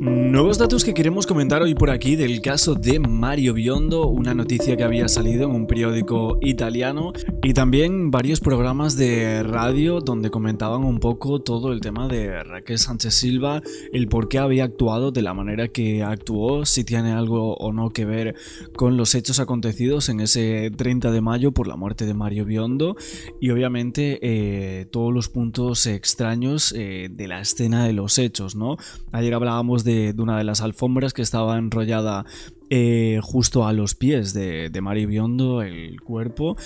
Nuevos datos que queremos comentar hoy por aquí del caso de Mario Biondo, una noticia que había salido en un periódico italiano y también varios programas de radio donde comentaban un poco todo el tema de Raquel Sánchez Silva, el por qué había actuado de la manera que actuó, si tiene algo o no que ver con los hechos acontecidos en ese 30 de mayo por la muerte de Mario Biondo y obviamente todos los puntos extraños de la escena de los hechos, ¿no? Ayer hablábamos de una de las alfombras que estaba enrollada justo a los pies de Mario Biondo, el cuerpo,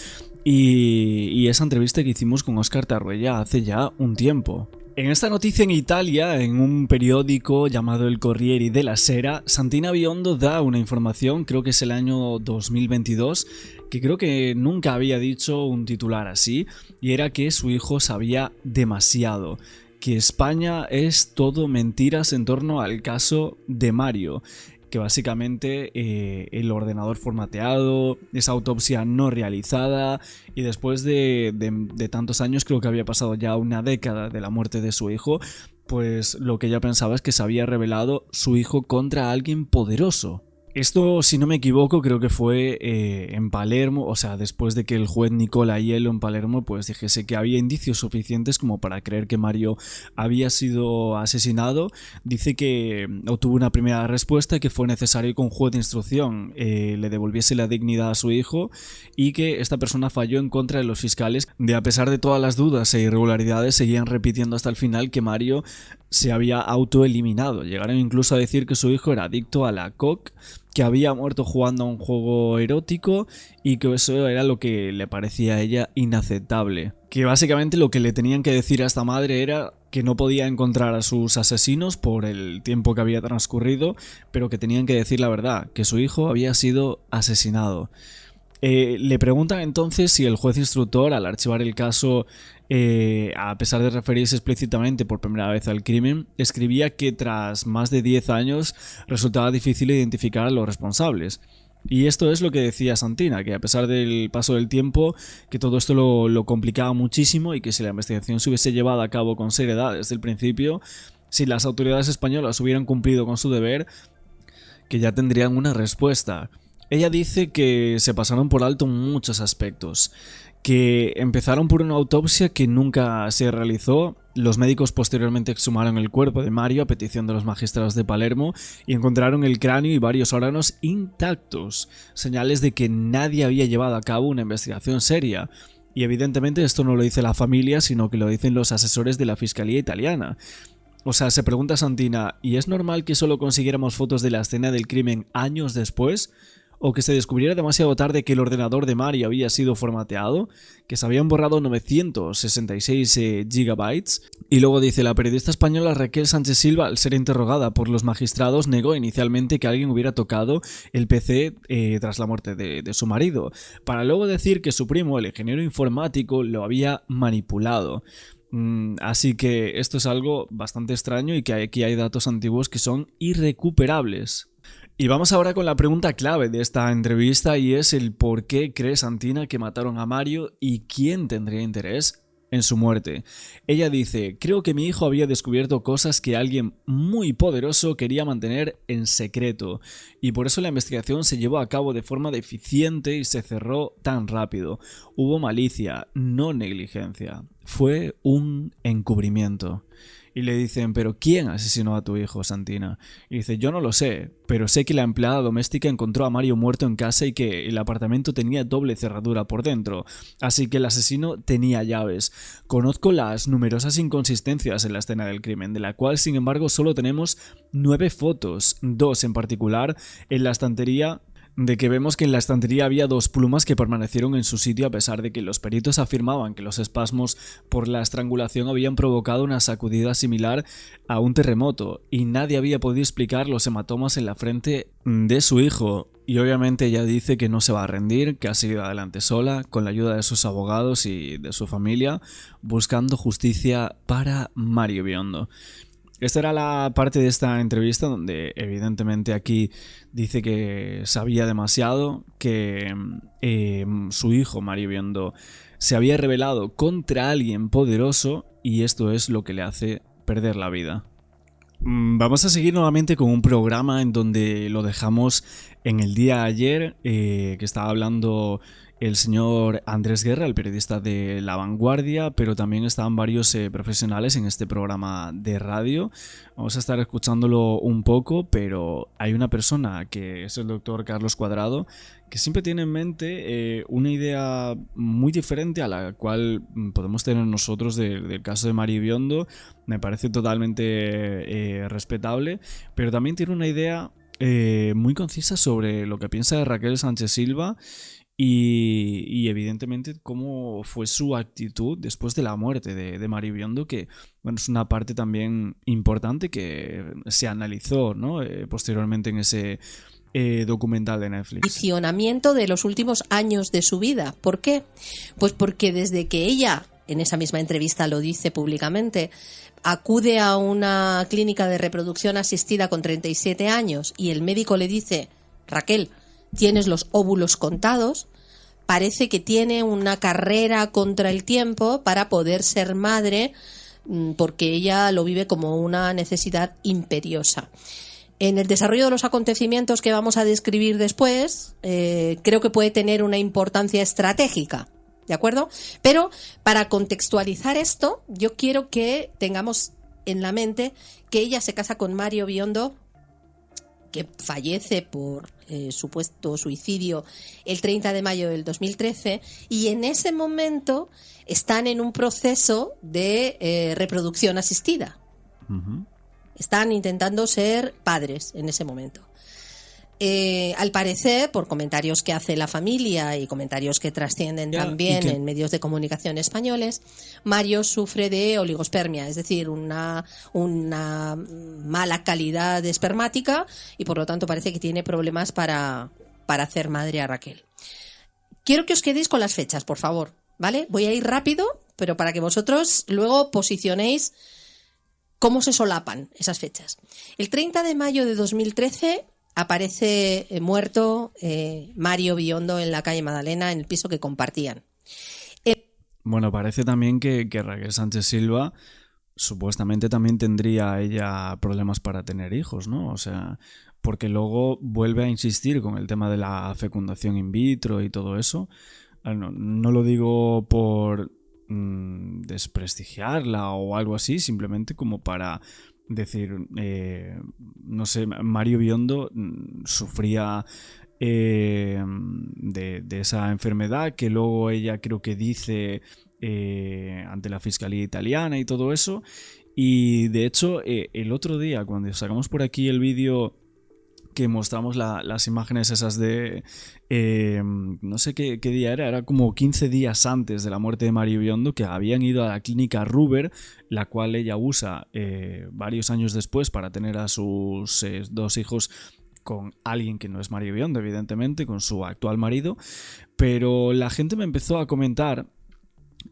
y esa entrevista que hicimos con Óscar Tarruella hace ya un tiempo. En esta noticia en Italia, en un periódico llamado El Corriere della Sera, Santina Biondo da una información, creo que es el año 2022, que creo que nunca había dicho un titular así, y era que su hijo sabía demasiado, que España es todo mentiras en torno al caso de Mario, que básicamente el ordenador formateado, esa autopsia no realizada y después de tantos años, creo que había pasado ya una década de la muerte de su hijo, pues lo que ella pensaba es que se había revelado su hijo contra alguien poderoso. Esto, si no me equivoco, creo que fue en Palermo, o sea, después de que el juez Nicola Aiello en Palermo pues dijese que había indicios suficientes como para creer que Mario había sido asesinado. Dice que obtuvo una primera respuesta, que fue necesario que un juez de instrucción le devolviese la dignidad a su hijo y que esta persona falló en contra de los fiscales, de a pesar de todas las dudas e irregularidades seguían repitiendo hasta el final que Mario se había autoeliminado. Llegaron incluso a decir que su hijo era adicto a la coke, que había muerto jugando a un juego erótico y que eso era lo que le parecía a ella inaceptable. Que básicamente lo que le tenían que decir a esta madre era que no podía encontrar a sus asesinos por el tiempo que había transcurrido, pero que tenían que decir la verdad, que su hijo había sido asesinado. Le preguntan entonces si el juez instructor, al archivar el caso, a pesar de referirse explícitamente por primera vez al crimen, escribía que tras más de 10 años resultaba difícil identificar a los responsables. Y esto es lo que decía Santina, que a pesar del paso del tiempo, que todo esto lo complicaba muchísimo y que si la investigación se hubiese llevado a cabo con seriedad desde el principio, si las autoridades españolas hubieran cumplido con su deber, que ya tendrían una respuesta. Ella dice que se pasaron por alto muchos aspectos, que empezaron por una autopsia que nunca se realizó. Los médicos posteriormente exhumaron el cuerpo de Mario a petición de los magistrados de Palermo y encontraron el cráneo y varios órganos intactos, señales de que nadie había llevado a cabo una investigación seria. Y evidentemente esto no lo dice la familia, sino que lo dicen los asesores de la Fiscalía italiana. O sea, se pregunta Santina, ¿y es normal que solo consiguiéramos fotos de la escena del crimen años después? ¿O que se descubriera demasiado tarde que el ordenador de Mario había sido formateado? ¿Que se habían borrado 966 gigabytes? Y luego dice, la periodista española Raquel Sánchez Silva, al ser interrogada por los magistrados, negó inicialmente que alguien hubiera tocado el PC tras la muerte de su marido, para luego decir que su primo, el ingeniero informático, lo había manipulado. Así que esto es algo bastante extraño y que aquí hay datos antiguos que son irrecuperables. Y vamos ahora con la pregunta clave de esta entrevista y es el por qué cree Santina que mataron a Mario y quién tendría interés en su muerte. Ella dice, creo que mi hijo había descubierto cosas que alguien muy poderoso quería mantener en secreto y por eso la investigación se llevó a cabo de forma deficiente y se cerró tan rápido. Hubo malicia, no negligencia. Fue un encubrimiento. Y le dicen, ¿pero quién asesinó a tu hijo, Santina? Y dice, yo no lo sé, pero sé que la empleada doméstica encontró a Mario muerto en casa y que el apartamento tenía doble cerradura por dentro, así que el asesino tenía llaves. Conozco las numerosas inconsistencias en la escena del crimen, de la cual, sin embargo, solo tenemos 9 fotos, 2 en particular, en la estantería, de que vemos que en la estantería había 2 plumas que permanecieron en su sitio a pesar de que los peritos afirmaban que los espasmos por la estrangulación habían provocado una sacudida similar a un terremoto y nadie había podido explicar los hematomas en la frente de su hijo. Y obviamente ella dice que no se va a rendir, que ha seguido adelante sola, con la ayuda de sus abogados y de su familia, buscando justicia para Mario Biondo. Esta era la parte de esta entrevista donde evidentemente aquí dice que sabía demasiado, que su hijo Mario Biondo se había rebelado contra alguien poderoso y esto es lo que le hace perder la vida. Vamos a seguir nuevamente con un programa en donde lo dejamos en el día de ayer, que estaba hablando el señor Andrés Guerra, el periodista de La Vanguardia, pero también estaban varios profesionales en este programa de radio. Vamos a estar escuchándolo un poco, pero hay una persona que es el doctor Carlos Cuadrado, que siempre tiene en mente una idea muy diferente a la cual podemos tener nosotros del caso de Mario Biondo. Me parece totalmente respetable, pero también tiene una idea muy concisa sobre lo que piensa de Raquel Sánchez Silva y evidentemente cómo fue su actitud después de la muerte de Mario Biondo, que bueno, es una parte también importante que se analizó, ¿no? Posteriormente en ese documental de Netflix. Condicionamiento de los últimos años de su vida. ¿Por qué? Pues porque desde que ella, en esa misma entrevista lo dice públicamente, acude a una clínica de reproducción asistida con 37 años y el médico le dice: Raquel, tienes los óvulos contados, parece que tiene una carrera contra el tiempo para poder ser madre, porque ella lo vive como una necesidad imperiosa. En el desarrollo de los acontecimientos que vamos a describir después, creo que puede tener una importancia estratégica, ¿de acuerdo? Pero para contextualizar esto, yo quiero que tengamos en la mente que ella se casa con Mario Biondo, que fallece por supuesto suicidio el 30 de mayo del 2013, y en ese momento están en un proceso de reproducción asistida. Uh-huh. Están intentando ser padres en ese momento. Al parecer, por comentarios que hace la familia y comentarios que trascienden también en medios de comunicación españoles, Mario sufre de oligospermia, es decir, una mala calidad espermática, y por lo tanto parece que tiene problemas para hacer madre a Raquel. Quiero que os quedéis con las fechas, por favor, ¿vale? Voy a ir rápido, pero para que vosotros luego posicionéis cómo se solapan esas fechas. El 30 de mayo de 2013 aparece muerto Mario Biondo en la calle Magdalena, en el piso que compartían. Bueno, parece también que Raquel Sánchez Silva supuestamente también tendría ella problemas para tener hijos, ¿no? O sea, porque luego vuelve a insistir con el tema de la fecundación in vitro y todo eso. No lo digo por desprestigiarla o algo así, simplemente como para decir, no sé, Mario Biondo sufría de esa enfermedad que luego ella creo que dice ante la Fiscalía Italiana y todo eso. Y de hecho, el otro día, cuando sacamos por aquí el vídeo que mostramos las imágenes esas de no sé qué día era como 15 días antes de la muerte de Mario Biondo, que habían ido a la clínica Ruber, la cual ella usa varios años después para tener a sus 2 hijos con alguien que no es Mario Biondo, evidentemente, con su actual marido. Pero la gente me empezó a comentar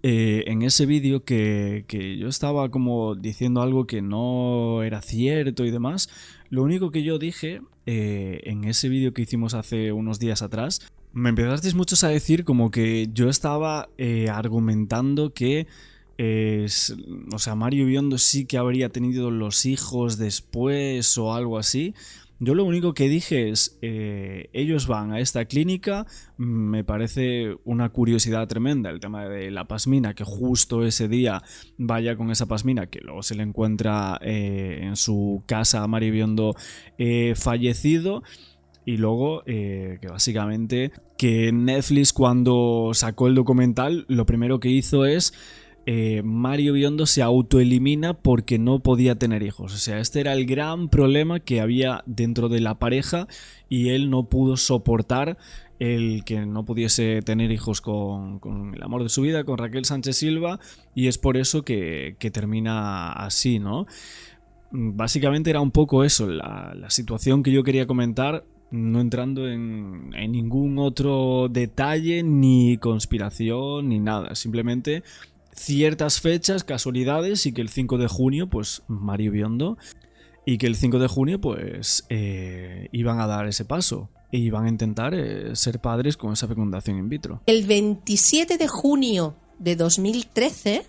en ese vídeo que yo estaba como diciendo algo que no era cierto y demás. Lo único que yo dije en ese vídeo que hicimos hace unos días atrás, me empezasteis muchos a decir como que yo estaba argumentando que o sea, Mario Biondo sí que habría tenido los hijos después o algo así. Yo lo único que dije es, ellos van a esta clínica, me parece una curiosidad tremenda el tema de la pasmina, que justo ese día vaya con esa pasmina, que luego se le encuentra en su casa a Mario Biondo fallecido. Y luego, que básicamente, que Netflix cuando sacó el documental, lo primero que hizo es Mario Biondo se autoelimina porque no podía tener hijos. O sea, este era el gran problema que había dentro de la pareja y él no pudo soportar el que no pudiese tener hijos con el amor de su vida, con Raquel Sánchez Silva, y es por eso que termina así, ¿no? Básicamente era un poco eso, la situación que yo quería comentar, no entrando en ningún otro detalle, ni conspiración, ni nada, simplemente ciertas fechas, casualidades, y que el 5 de junio, pues Mario Biondo, y que el 5 de junio, pues iban a dar ese paso e iban a intentar ser padres con esa fecundación in vitro. El 27 de junio de 2013,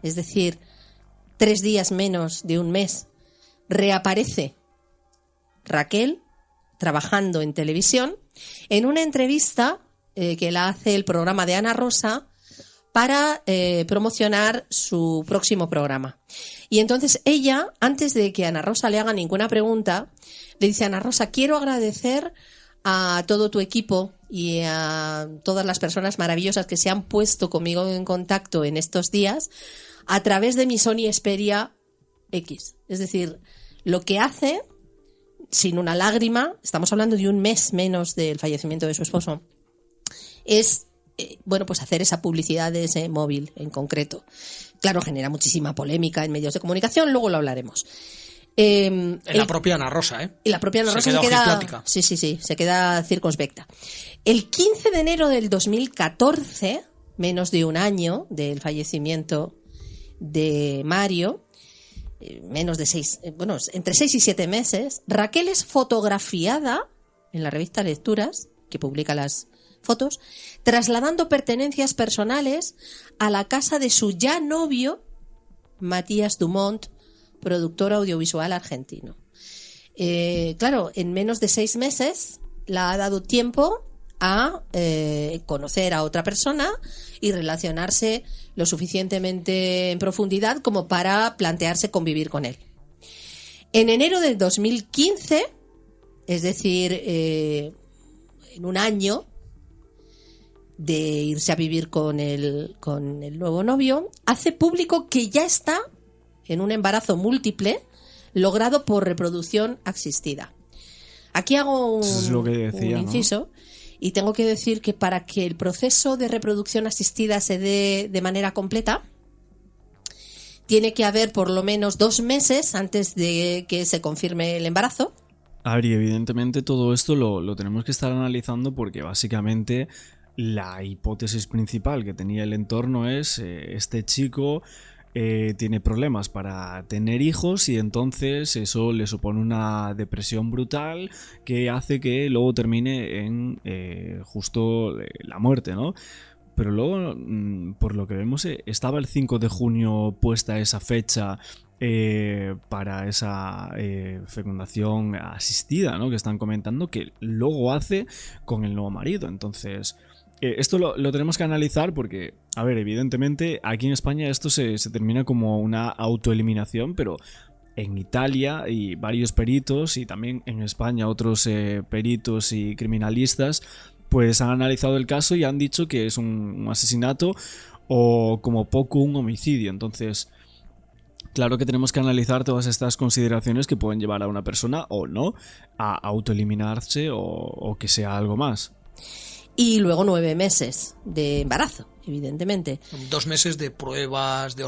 es decir, 3 días menos de un mes reaparece Raquel trabajando en televisión en una entrevista que la hace el programa de Ana Rosa para promocionar su próximo programa. Y entonces ella, antes de que Ana Rosa le haga ninguna pregunta, le dice: Ana Rosa, quiero agradecer a todo tu equipo y a todas las personas maravillosas que se han puesto conmigo en contacto en estos días a través de mi Sony Xperia X. Es decir, lo que hace, sin una lágrima, estamos hablando de un mes menos del fallecimiento de su esposo, es pues hacer esa publicidad de ese móvil en concreto. Claro, genera muchísima polémica en medios de comunicación, luego lo hablaremos. La propia Ana Rosa, ¿eh? Y la propia Ana Rosa se queda, sí, se queda circunspecta. El 15 de enero del 2014, menos de un año del fallecimiento de Mario, menos de entre 6 y 7 meses, Raquel es fotografiada en la revista Lecturas, que publica las fotos, trasladando pertenencias personales a la casa de su ya novio, Matías Dumont, productor audiovisual argentino. Claro, en menos de 6 meses la ha dado tiempo a conocer a otra persona y relacionarse lo suficientemente en profundidad como para plantearse convivir con él. En enero del 2015, es decir, en un año de irse a vivir con el nuevo novio, hace público que ya está en un embarazo múltiple logrado por reproducción asistida. Aquí hago un inciso, ¿no? Y tengo que decir que para que el proceso de reproducción asistida se dé de manera completa, tiene que haber por lo menos 2 meses antes de que se confirme el embarazo. A ver, y evidentemente todo esto lo tenemos que estar analizando porque básicamente la hipótesis principal que tenía el entorno es este chico tiene problemas para tener hijos y entonces eso le supone una depresión brutal que hace que luego termine en justo la muerte, ¿no? Pero luego, por lo que vemos, estaba el 5 de junio puesta esa fecha para esa fecundación asistida, ¿no? Que están comentando que luego hace con el nuevo marido. Entonces, esto lo tenemos que analizar porque, a ver, evidentemente aquí en España esto se termina como una autoeliminación, pero en Italia y varios peritos y también en España otros peritos y criminalistas pues han analizado el caso y han dicho que es un asesinato o como poco un homicidio. Entonces, claro que tenemos que analizar todas estas consideraciones que pueden llevar a una persona o no a autoeliminarse o que sea algo más. Y luego 9 meses de embarazo, evidentemente. 2 meses de pruebas de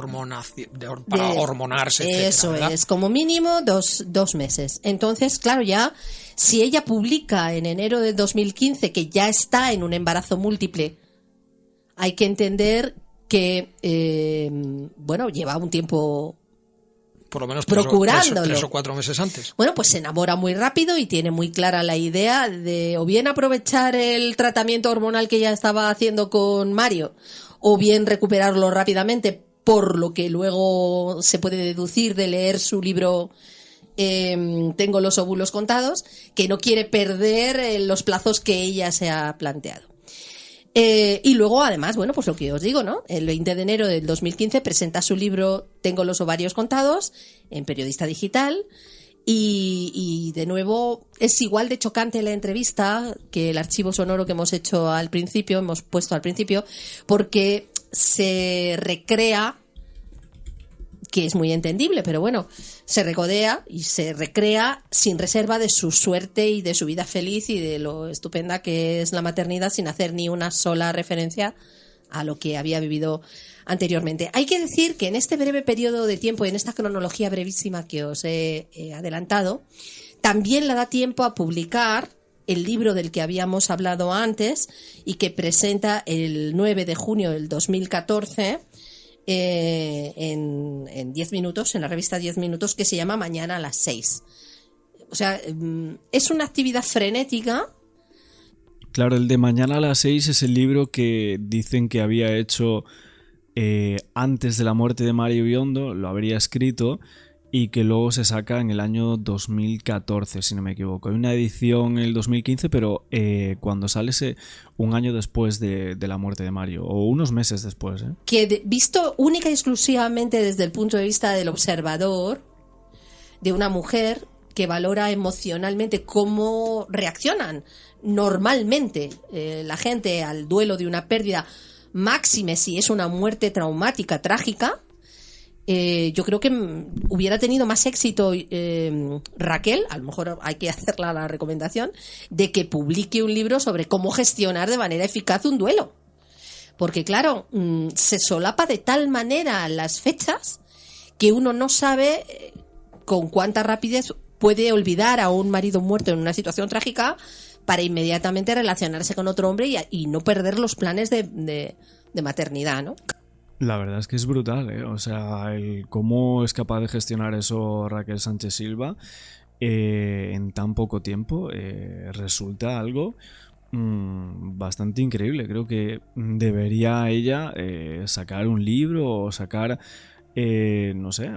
para hormonarse, etcétera, eso ¿verdad? es, como mínimo 2 meses. Entonces, claro, ya si ella publica en enero de 2015 que ya está en un embarazo múltiple, hay que entender que, lleva un tiempo por lo menos procurándolo. 3 o 4 meses antes. Bueno, pues se enamora muy rápido y tiene muy clara la idea de o bien aprovechar el tratamiento hormonal que ya estaba haciendo con Mario, o bien recuperarlo rápidamente, por lo que luego se puede deducir de leer su libro Tengo los óvulos contados, que no quiere perder los plazos que ella se ha planteado. Y luego, además, pues lo que os digo, ¿no? El 20 de enero del 2015 presenta su libro Tengo los ovarios contados en Periodista Digital y de nuevo es igual de chocante la entrevista que el archivo sonoro que hemos puesto al principio, porque se recrea, que es muy entendible, pero bueno, se recodea y se recrea sin reserva de su suerte y de su vida feliz y de lo estupenda que es la maternidad, sin hacer ni una sola referencia a lo que había vivido anteriormente. Hay que decir que en este breve periodo de tiempo y en esta cronología brevísima que os he adelantado, también le da tiempo a publicar el libro del que habíamos hablado antes y que presenta el 9 de junio del 2014 en 10 minutos, en la revista 10 minutos, que se llama Mañana a las 6. O sea, es una actividad frenética. Claro, el de Mañana a las 6 es el libro que dicen que había hecho antes de la muerte de Mario Biondo, lo habría escrito y que luego se saca en el año 2014, si no me equivoco. Hay una edición en el 2015, pero cuando sale un año después de la muerte de Mario, o unos meses después. Que visto única y exclusivamente desde el punto de vista del observador, de una mujer que valora emocionalmente cómo reaccionan normalmente la gente al duelo de una pérdida, máxime si es una muerte traumática, trágica. Yo creo que hubiera tenido más éxito Raquel, a lo mejor hay que hacerla la recomendación, de que publique un libro sobre cómo gestionar de manera eficaz un duelo. Porque claro, se solapa de tal manera las fechas que uno no sabe con cuánta rapidez puede olvidar a un marido muerto en una situación trágica para inmediatamente relacionarse con otro hombre y no perder los planes de maternidad, ¿no? La verdad es que es brutal, ¿eh? O sea, cómo es capaz de gestionar eso Raquel Sánchez Silva en tan poco tiempo resulta algo bastante increíble. Creo que debería ella sacar un libro o sacar, no sé,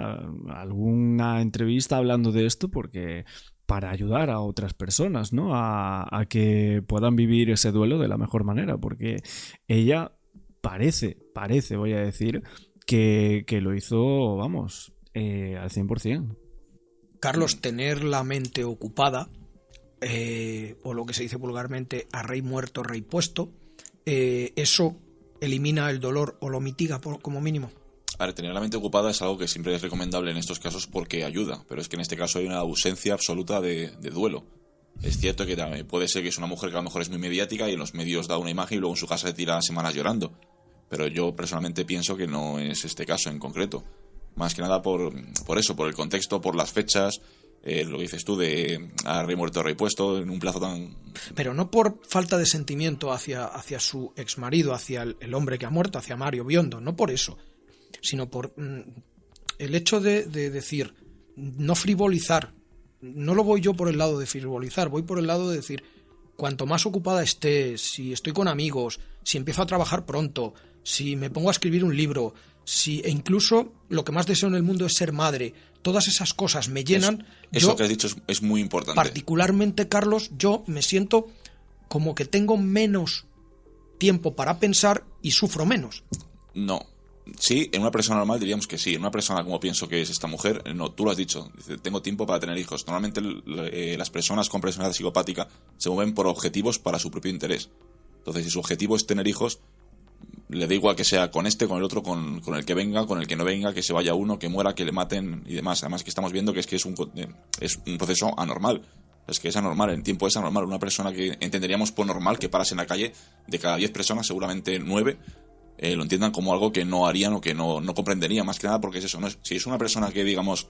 alguna entrevista hablando de esto, porque para ayudar a otras personas, ¿no? A que puedan vivir ese duelo de la mejor manera, porque ella parece, voy a decir, que lo hizo, vamos, al 100%. Carlos, tener la mente ocupada, o lo que se dice vulgarmente, a rey muerto, rey puesto, eso elimina el dolor o lo mitiga como mínimo. A ver, tener la mente ocupada es algo que siempre es recomendable en estos casos porque ayuda, pero es que en este caso hay una ausencia absoluta de duelo. Es cierto que también puede ser que es una mujer que a lo mejor es muy mediática y en los medios da una imagen y luego en su casa se tira semanas llorando. Pero yo personalmente pienso que no es este caso en concreto. Más que nada por eso, por el contexto, por las fechas, lo que dices tú de a rey muerto, rey puesto, en un plazo tan... Pero no por falta de sentimiento hacia su exmarido, hacia el hombre que ha muerto, hacia Mario Biondo, no por eso, sino por el hecho de decir, no frivolizar. No lo voy yo por el lado de frivolizar, voy por el lado de decir, cuanto más ocupada esté, si estoy con amigos, si empiezo a trabajar pronto, si me pongo a escribir un libro, e incluso lo que más deseo en el mundo es ser madre, todas esas cosas me llenan. Eso que has dicho es muy importante. Particularmente, Carlos, yo me siento como que tengo menos tiempo para pensar y sufro menos. No. Sí, en una persona normal diríamos que sí. En una persona como pienso que es esta mujer, no, tú lo has dicho. Dice, tengo tiempo para tener hijos. Normalmente las personas con personalidad psicopática se mueven por objetivos para su propio interés. Entonces, si su objetivo es tener hijos, le da igual que sea con este, con el otro, con el que venga, con el que no venga, que se vaya uno, que muera, que le maten y demás. Además que estamos viendo que es un proceso anormal. Es que es anormal, el tiempo es anormal. Una persona que entenderíamos por normal que parase en la calle, de cada 10 personas, seguramente 9 lo entiendan como algo que no harían o que no comprenderían, más que nada porque es eso. Si es una persona que, digamos,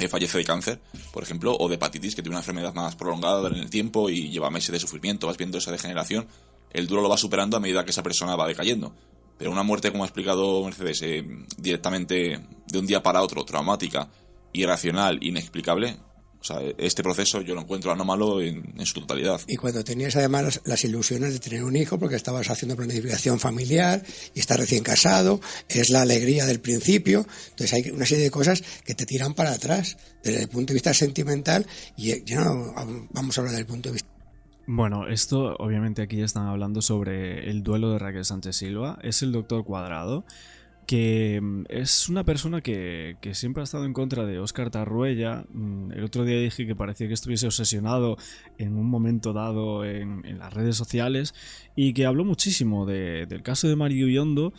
fallece de cáncer, por ejemplo, o de hepatitis, que tiene una enfermedad más prolongada en el tiempo y lleva meses de sufrimiento, vas viendo esa degeneración, el duelo lo va superando a medida que esa persona va decayendo. Pero una muerte, como ha explicado Mercedes, directamente de un día para otro, traumática, irracional, inexplicable, o sea, este proceso yo lo encuentro anómalo en su totalidad. Y cuando tenías además las ilusiones de tener un hijo, porque estabas haciendo planificación familiar y estás recién casado, es la alegría del principio, entonces hay una serie de cosas que te tiran para atrás desde el punto de vista sentimental, y ya no vamos a hablar del punto de vista. Bueno, esto obviamente aquí están hablando sobre el duelo de Raquel Sánchez Silva. Es el doctor Cuadrado, que es una persona que siempre ha estado en contra de Óscar Tarruella. El otro día dije que parecía que estuviese obsesionado en un momento dado en las redes sociales, y que habló muchísimo del caso de Mario Biondo,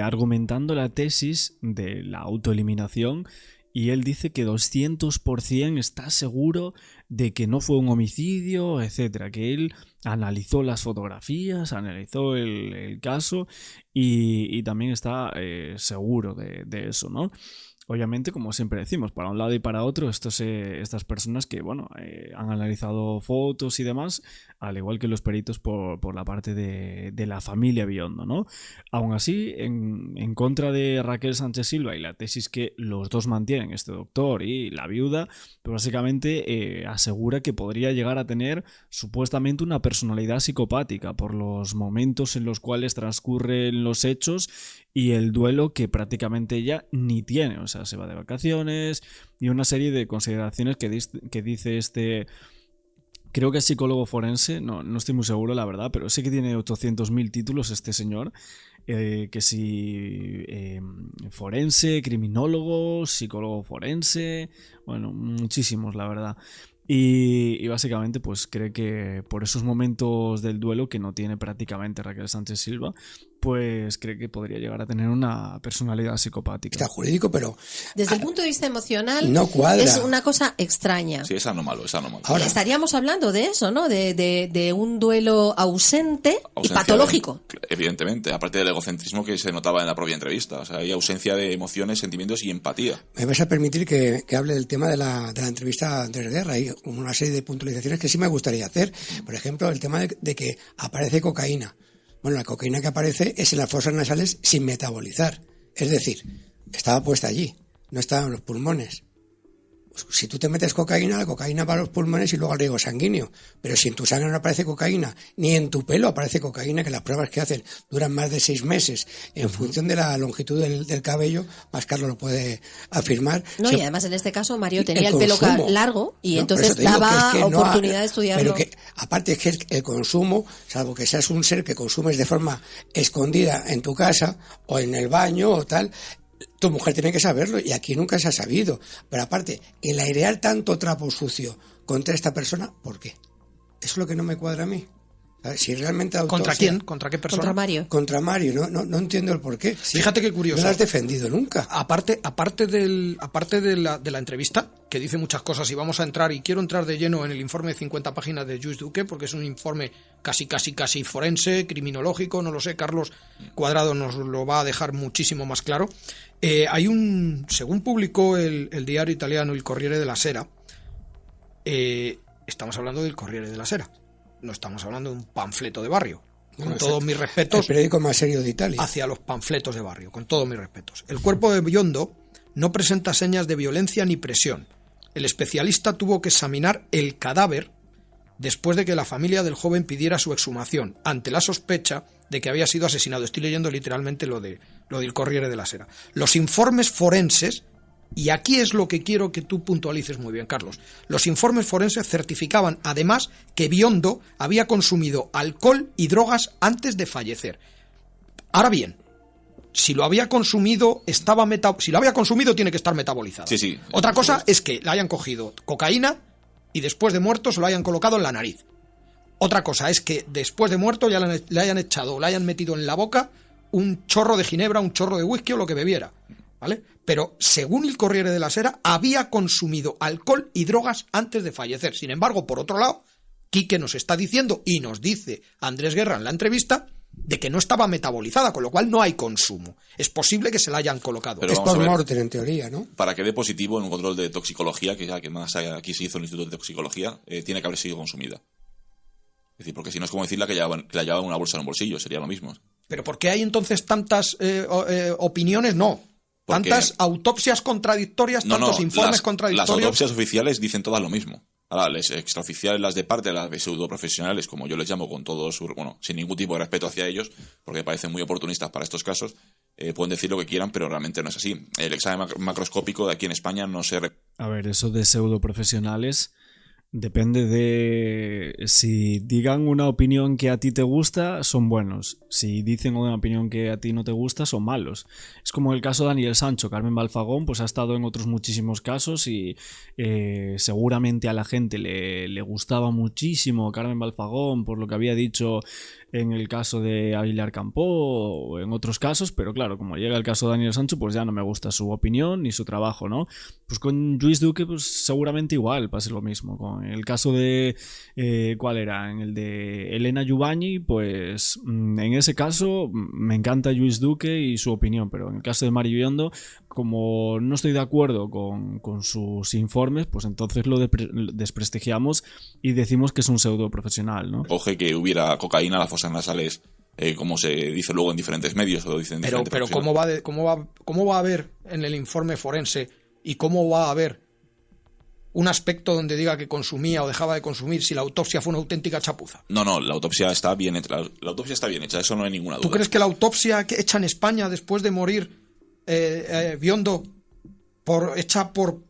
argumentando la tesis de la autoeliminación. Y él dice que 200% está seguro de que no fue un homicidio, etcétera. Que él analizó las fotografías, analizó el caso y también está seguro de eso, ¿no? Obviamente, como siempre decimos, para un lado y para otro, estas personas que, bueno, han analizado fotos y demás, al igual que los peritos por la parte de la familia Biondo, ¿no? Aún así, en contra de Raquel Sánchez Silva y la tesis que los dos mantienen, este doctor y la viuda, pues básicamente asegura que podría llegar a tener supuestamente una personalidad psicopática por los momentos en los cuales transcurren los hechos y el duelo que prácticamente ella ni tiene. O sea, sea, se va de vacaciones y una serie de consideraciones que dice este... Creo que es psicólogo forense, no estoy muy seguro, la verdad, pero sé que tiene 800.000 títulos este señor. Que si forense, criminólogo, psicólogo forense, bueno, muchísimos, la verdad. Y básicamente pues cree que por esos momentos del duelo que no tiene prácticamente Raquel Sánchez Silva, pues cree que podría llegar a tener una personalidad psicopática. Está jurídico, pero... Desde el punto de vista emocional, no cuadra. Es una cosa extraña. Sí, es anómalo. Ahora, estaríamos hablando de eso, ¿no? De un duelo ausente y patológico. Evidentemente, aparte del egocentrismo que se notaba en la propia entrevista. O sea, hay ausencia de emociones, sentimientos y empatía. Me vais a permitir que hable del tema de la entrevista a Andrés Guerra. Hay una serie de puntualizaciones que sí me gustaría hacer. Por ejemplo, el tema de que aparece cocaína. Bueno, la cocaína que aparece es en las fosas nasales sin metabolizar. Es decir, estaba puesta allí, no estaba en los pulmones. Si tú te metes cocaína, la cocaína va a los pulmones y luego al riego sanguíneo. Pero si en tu sangre no aparece cocaína, ni en tu pelo aparece cocaína, que las pruebas que hacen duran más de 6 meses, en función de la longitud del cabello, más Carlos lo puede afirmar. No, y además en este caso Mario tenía el pelo largo y entonces daba oportunidad de estudiarlo. Pero que, aparte es que el consumo, salvo que seas un ser que consumes de forma escondida en tu casa o en el baño o tal, tu mujer tiene que saberlo y aquí nunca se ha sabido. Pero aparte, el airear tanto trapo sucio contra esta persona, ¿por qué? Eso es lo que no me cuadra a mí. Si realmente ¿Contra quién? ¿Contra qué persona? Contra Mario. Contra Mario, no entiendo el porqué. Sí, fíjate qué curioso. No lo has defendido nunca. Aparte de la entrevista, que dice muchas cosas, y vamos a entrar, y quiero entrar de lleno en el informe de 50 páginas de Lluís Duque, porque es un informe casi forense, criminológico, no lo sé, Carlos Cuadrado nos lo va a dejar muchísimo más claro. Según publicó el diario italiano Il Corriere della Sera, estamos hablando del Corriere della Sera. No estamos hablando de un panfleto de barrio. Con todos mis respetos. El periódico más serio de Italia. Hacia los panfletos de barrio, con todos mis respetos. El cuerpo de Biondo no presenta señas de violencia ni presión. El especialista tuvo que examinar el cadáver después de que la familia del joven pidiera su exhumación, ante la sospecha de que había sido asesinado. Estoy leyendo literalmente lo del Corriere della Sera. Los informes forenses, y aquí es lo que quiero que tú puntualices muy bien, Carlos. Los informes forenses certificaban, además, que Biondo había consumido alcohol y drogas antes de fallecer. Ahora bien, si lo había consumido, tiene que estar metabolizado. Sí. Otra cosa es que le hayan cogido cocaína y después de muerto se lo hayan colocado en la nariz. Otra cosa es que después de muerto ya le hayan echado o le hayan metido en la boca un chorro de ginebra, un chorro de whisky o lo que bebiera. ¿Vale? Pero, según el Corriere della Sera, había consumido alcohol y drogas antes de fallecer. Sin embargo, por otro lado, Quique nos está diciendo, y nos dice Andrés Guerra en la entrevista, de que no estaba metabolizada, con lo cual no hay consumo. Es posible que se la hayan colocado. Pero es por morte, en teoría, ¿no? Para que dé positivo en un control de toxicología, que ya que más aquí se hizo en el Instituto de Toxicología, tiene que haber sido consumida. Es decir, porque si no es como decirla que la llevaba en una bolsa en un bolsillo, sería lo mismo. ¿Pero por qué hay entonces tantas opiniones? No. Tantas autopsias contradictorias, tantos informes contradictorios. Las autopsias oficiales dicen todas lo mismo. Ahora, las extraoficiales, las de parte, las de pseudoprofesionales, como yo les llamo, con todo sin ningún tipo de respeto hacia ellos, porque me parecen muy oportunistas para estos casos, pueden decir lo que quieran, pero realmente no es así. El examen macroscópico de aquí en España no se... A ver, eso de pseudoprofesionales depende de si digan una opinión que a ti te gusta, son buenos. Si dicen una opinión que a ti no te gusta, son malos. Es como el caso de Daniel Sancho. Carmen Balfagón pues ha estado en otros muchísimos casos y seguramente a la gente le gustaba muchísimo Carmen Balfagón por lo que había dicho en el caso de Aguilar Campo o en otros casos, pero claro, como llega el caso de Daniel Sancho, pues ya no me gusta su opinión ni su trabajo, ¿no? Pues con Lluís Duque pues seguramente igual pase lo mismo. Con el caso de ¿cuál era? En el de Elena Giovanni, pues en ese caso me encanta Lluís Duque y su opinión, pero en el caso de Mario Biondo, como no estoy de acuerdo con sus informes, pues entonces lo desprestigiamos y decimos que es un pseudo profesional, ¿no? Coge que hubiera cocaína en las fosas nasales, como se dice luego en diferentes medios o dicen pero ¿cómo va a haber en el informe forense y cómo va a haber un aspecto donde diga que consumía o dejaba de consumir si la autopsia fue una auténtica chapuza? No, la autopsia está bien hecha. La autopsia está bien hecha, eso no hay ninguna duda. ¿Tú crees que la autopsia que hecha en España después de morir Biondo hecha por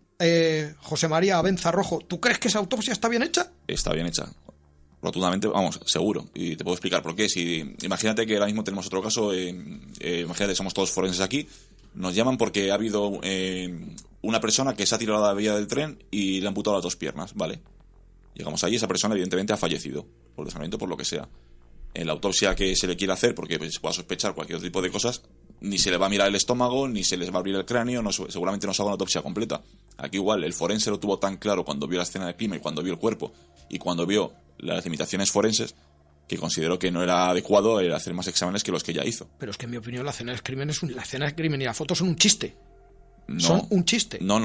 José María Abenza Rojo, ¿tú crees que esa autopsia está bien hecha? Está bien hecha. Rotundamente, vamos, seguro. Y te puedo explicar por qué. Imagínate que ahora mismo tenemos otro caso, imagínate, somos todos forenses aquí, nos llaman porque ha habido una persona que se ha tirado a la vía del tren y le ha amputado las 2 piernas, ¿vale? Llegamos allí, esa persona evidentemente ha fallecido, por desangramiento, por lo que sea. En la autopsia que se le quiere hacer, porque se pueda sospechar cualquier otro tipo de cosas, ni se le va a mirar el estómago, ni se les va a abrir el cráneo, seguramente no se haga una autopsia completa. Aquí igual, el forense lo tuvo tan claro cuando vio la escena del crimen, cuando vio el cuerpo y cuando vio las limitaciones forenses, que consideró que no era adecuado hacer más exámenes que los que ya hizo. Pero es que en mi opinión la escena del crimen y la foto son un chiste. No, son un chiste. No.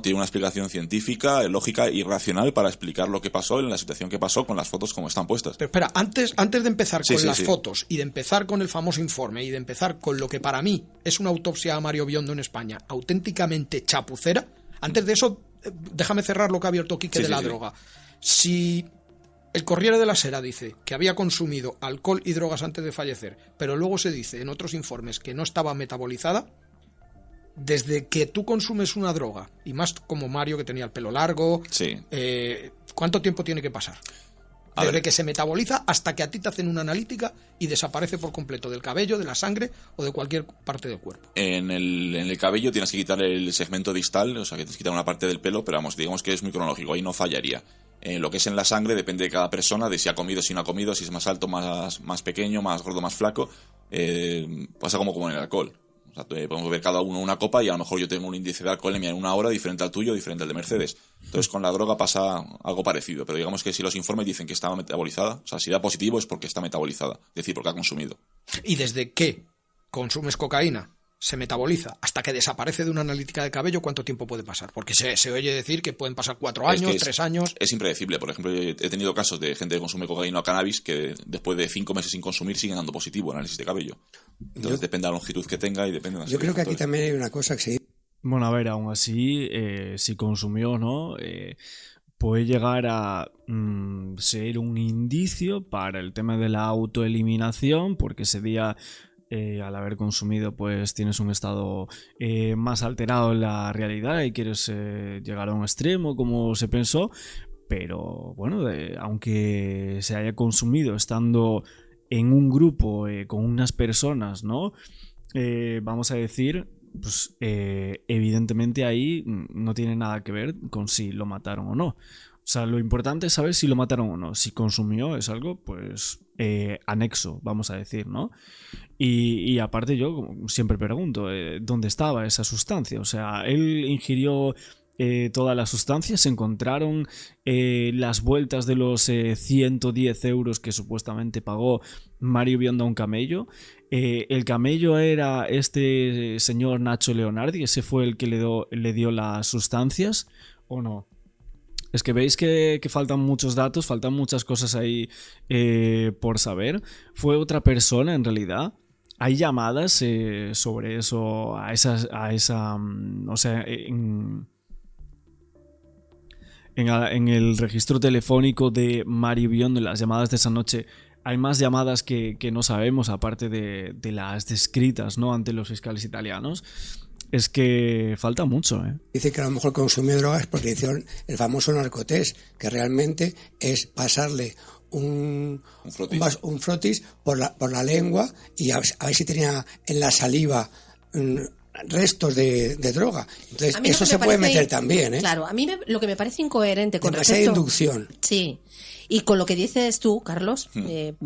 Tiene una explicación científica, lógica y racional para explicar lo que pasó en la situación que pasó con las fotos como están puestas. Pero espera, antes de empezar con las fotos y de empezar con el famoso informe y de empezar con lo que para mí es una autopsia a Mario Biondo en España auténticamente chapucera, antes de eso, déjame cerrar lo que ha abierto Quique de la droga. Si el Corriere della Sera dice que había consumido alcohol y drogas antes de fallecer, pero luego se dice en otros informes que no estaba metabolizada, desde que tú consumes una droga, y más como Mario que tenía el pelo largo, ¿cuánto tiempo tiene que pasar? Desde que se metaboliza hasta que a ti te hacen una analítica y desaparece por completo del cabello, de la sangre o de cualquier parte del cuerpo. En el cabello tienes que quitar el segmento distal, o sea que tienes que quitar una parte del pelo, pero vamos, digamos que es muy cronológico, ahí no fallaría. Lo que es en la sangre depende de cada persona, de si ha comido, si no ha comido, si es más alto, más pequeño, más gordo, más flaco. Pasa como en el alcohol. O sea, podemos ver cada uno una copa y a lo mejor yo tengo un índice de alcoholemia en una hora diferente al tuyo, diferente al de Mercedes. Entonces con la droga pasa algo parecido, pero digamos que si los informes dicen que está metabolizada, o sea, si da positivo es porque está metabolizada, es decir, porque ha consumido. Y desde que consumes cocaína, se metaboliza hasta que desaparece de una analítica de cabello, ¿cuánto tiempo puede pasar? Porque se oye decir que pueden pasar 4 años, 3 años... Es impredecible. Por ejemplo, he tenido casos de gente que consume cocaína o cannabis que después de 5 meses sin consumir siguen dando positivo análisis de cabello. Entonces depende de la longitud que tenga y depende de... Yo creo que aquí también hay una cosa que se... Bueno, a ver, aún así, si consumió o no, puede llegar a ser un indicio para el tema de la autoeliminación, porque ese día... al haber consumido pues tienes un estado más alterado en la realidad y quieres llegar a un extremo como se pensó, pero bueno, aunque se haya consumido estando en un grupo con unas personas, ¿no? Vamos a decir, pues evidentemente ahí no tiene nada que ver con si lo mataron o no. O sea, lo importante es saber si lo mataron o no. Si consumió es algo, pues, anexo, vamos a decir, ¿no? Y aparte yo siempre pregunto, ¿dónde estaba esa sustancia? O sea, él ingirió todas las sustancias, se encontraron las vueltas de los 110 euros que supuestamente pagó Mario Biondo a un camello. El camello era este señor Nacho Leonardi, ese fue el que le dio las sustancias, ¿o no? Es que veis que faltan muchos datos, faltan muchas cosas ahí por saber. ¿Fue otra persona en realidad? ¿Hay llamadas sobre eso, o sea, en el registro telefónico de Mario Biondo, en las llamadas de esa noche, hay más llamadas que no sabemos, aparte de las descritas, ¿no?, ante los fiscales italianos? Es que falta mucho, ¿eh? Dice que a lo mejor consumió drogas porque hicieron el famoso narcotest, que realmente es pasarle un frotis por la lengua y a ver si tenía en la saliva restos de droga. Entonces eso se puede meter también, ¿eh? Claro, a mí lo que me parece incoherente con demasiada respecto... inducción. Sí. Y con lo que dices tú, Carlos,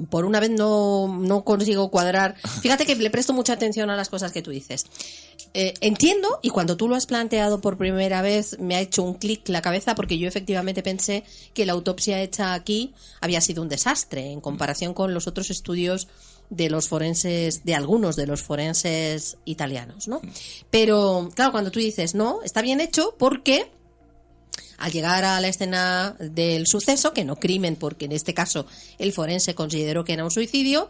por una vez no consigo cuadrar. Fíjate que le presto mucha atención a las cosas que tú dices. Entiendo, y cuando tú lo has planteado por primera vez me ha hecho un clic la cabeza, porque yo efectivamente pensé que la autopsia hecha aquí había sido un desastre en comparación con los otros estudios de los forenses, de algunos de los forenses italianos, ¿no? Pero, claro, cuando tú dices, no, está bien hecho porque... Al llegar a la escena del suceso, que no crimen, porque en este caso el forense consideró que era un suicidio,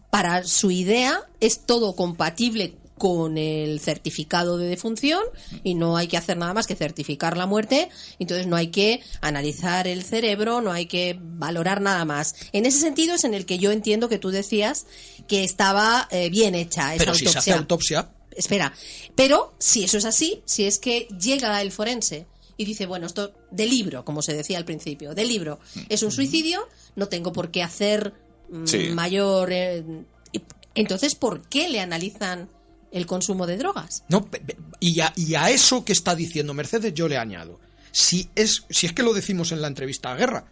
para su idea es todo compatible con el certificado de defunción y no hay que hacer nada más que certificar la muerte, entonces no hay que analizar el cerebro, no hay que valorar nada más. En ese sentido es en el que yo entiendo que tú decías que estaba bien hecha esa autopsia. Pero si se hace autopsia... espera. Pero si eso es así, si es que llega el forense y dice, bueno, esto de libro, como se decía al principio, de libro, es un suicidio, no tengo por qué hacer mayor... entonces, ¿por qué le analizan el consumo de drogas? No, y a eso que está diciendo Mercedes yo le añado. Si es que lo decimos en la entrevista a Guerra,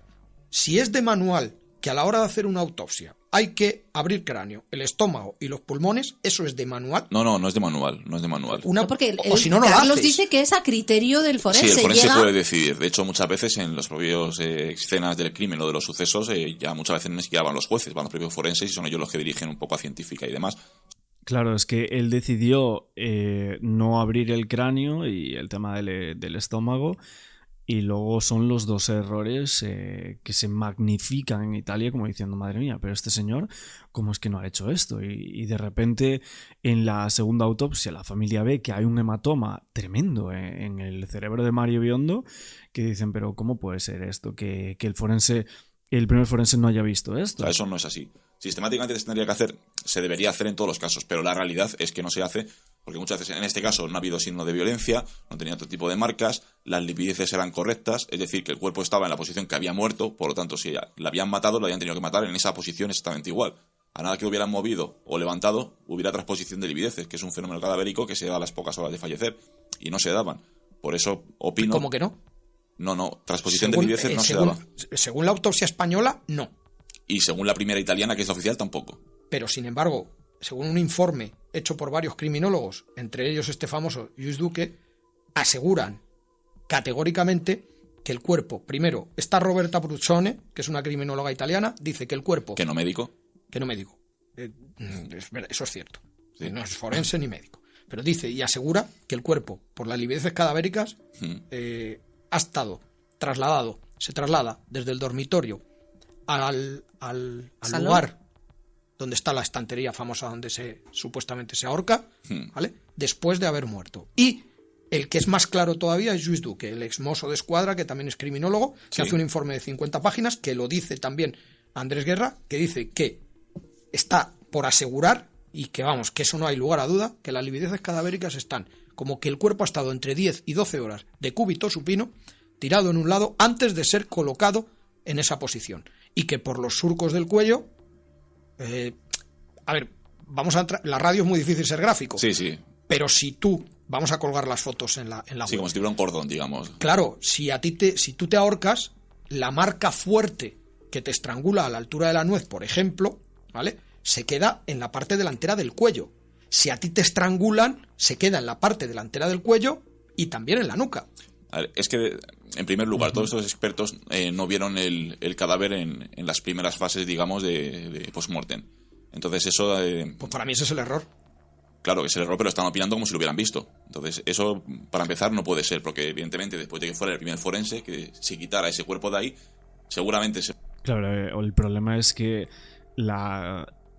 si es de manual que a la hora de hacer una autopsia hay que abrir cráneo, el estómago y los pulmones, ¿eso es de manual? No es de manual, no es de manual. No, porque o si no, no lo Carlos haces. dice que es a criterio del forense. Sí, el forense llega... puede decidir. De hecho, muchas veces en los propios escenas del crimen o de los sucesos, ya muchas veces no es que van los jueces, van los propios forenses y son ellos los que dirigen un poco a científica y demás. Claro, es que él decidió no abrir el cráneo y el tema del estómago, y luego son los dos errores que se magnifican en Italia como diciendo, madre mía, pero este señor, ¿cómo es que no ha hecho esto? Y de repente en la segunda autopsia la familia ve que hay un hematoma tremendo en el cerebro de Mario Biondo, que dicen, pero ¿cómo puede ser esto? Que el primer forense no haya visto esto. O sea, eso no es así. Sistemáticamente se tendría que hacer, se debería hacer en todos los casos, pero la realidad es que no se hace, porque muchas veces en este caso no ha habido signo de violencia, no tenía otro tipo de marcas, las lipideces eran correctas, es decir, que el cuerpo estaba en la posición que había muerto, por lo tanto, si la habían matado, lo habían tenido que matar en esa posición exactamente igual. A nada que lo hubieran movido o levantado, hubiera transposición de lipideces, que es un fenómeno cadavérico que se da a las pocas horas de fallecer, y no se daban. Por eso opino... ¿Cómo que no? No, transposición de lipideces no se daba. Según la autopsia española, no. Y según la primera italiana, que es la oficial, tampoco. Pero, sin embargo, según un informe hecho por varios criminólogos, entre ellos este famoso Lluís Duque, aseguran categóricamente que el cuerpo, primero, esta Roberta Bruzzone, que es una criminóloga italiana, dice que el cuerpo... ¿Que no médico? Que no médico. Eso es cierto. Sí. No es forense ni médico. Pero dice y asegura que el cuerpo, por las livideces cadavéricas, ha estado trasladado, se traslada desde el dormitorio al lugar donde está la estantería famosa donde supuestamente se ahorca, ¿vale? Después de haber muerto. Y el que es más claro todavía es Lluís Duque, el ex mozo de escuadra, que también es criminólogo, que hace un informe de 50 páginas, que lo dice también Andrés Guerra, que dice que está por asegurar, y que vamos, que eso no hay lugar a duda, que las livideces cadavéricas están como que el cuerpo ha estado entre 10 y 12 horas de cúbito supino, tirado en un lado, antes de ser colocado en esa posición. Y que por los surcos del cuello... a ver, la radio es muy difícil ser gráfico. Sí. Pero si vamos a colgar las fotos en la sí, web. como si tuviera un cordón, digamos. Claro, si tú te ahorcas, la marca fuerte que te estrangula a la altura de la nuez, por ejemplo, ¿vale?, se queda en la parte delantera del cuello. Si a ti te estrangulan, se queda en la parte delantera del cuello y también en la nuca. A ver, es que, en primer lugar, todos estos expertos no vieron el cadáver en las primeras fases, digamos, de post-mortem. Entonces eso... pues para mí ese es el error. Claro que es el error, pero están opinando como si lo hubieran visto. Entonces eso, para empezar, no puede ser, porque evidentemente después de que fuera el primer forense, que se quitara ese cuerpo de ahí, seguramente... Claro, el problema es que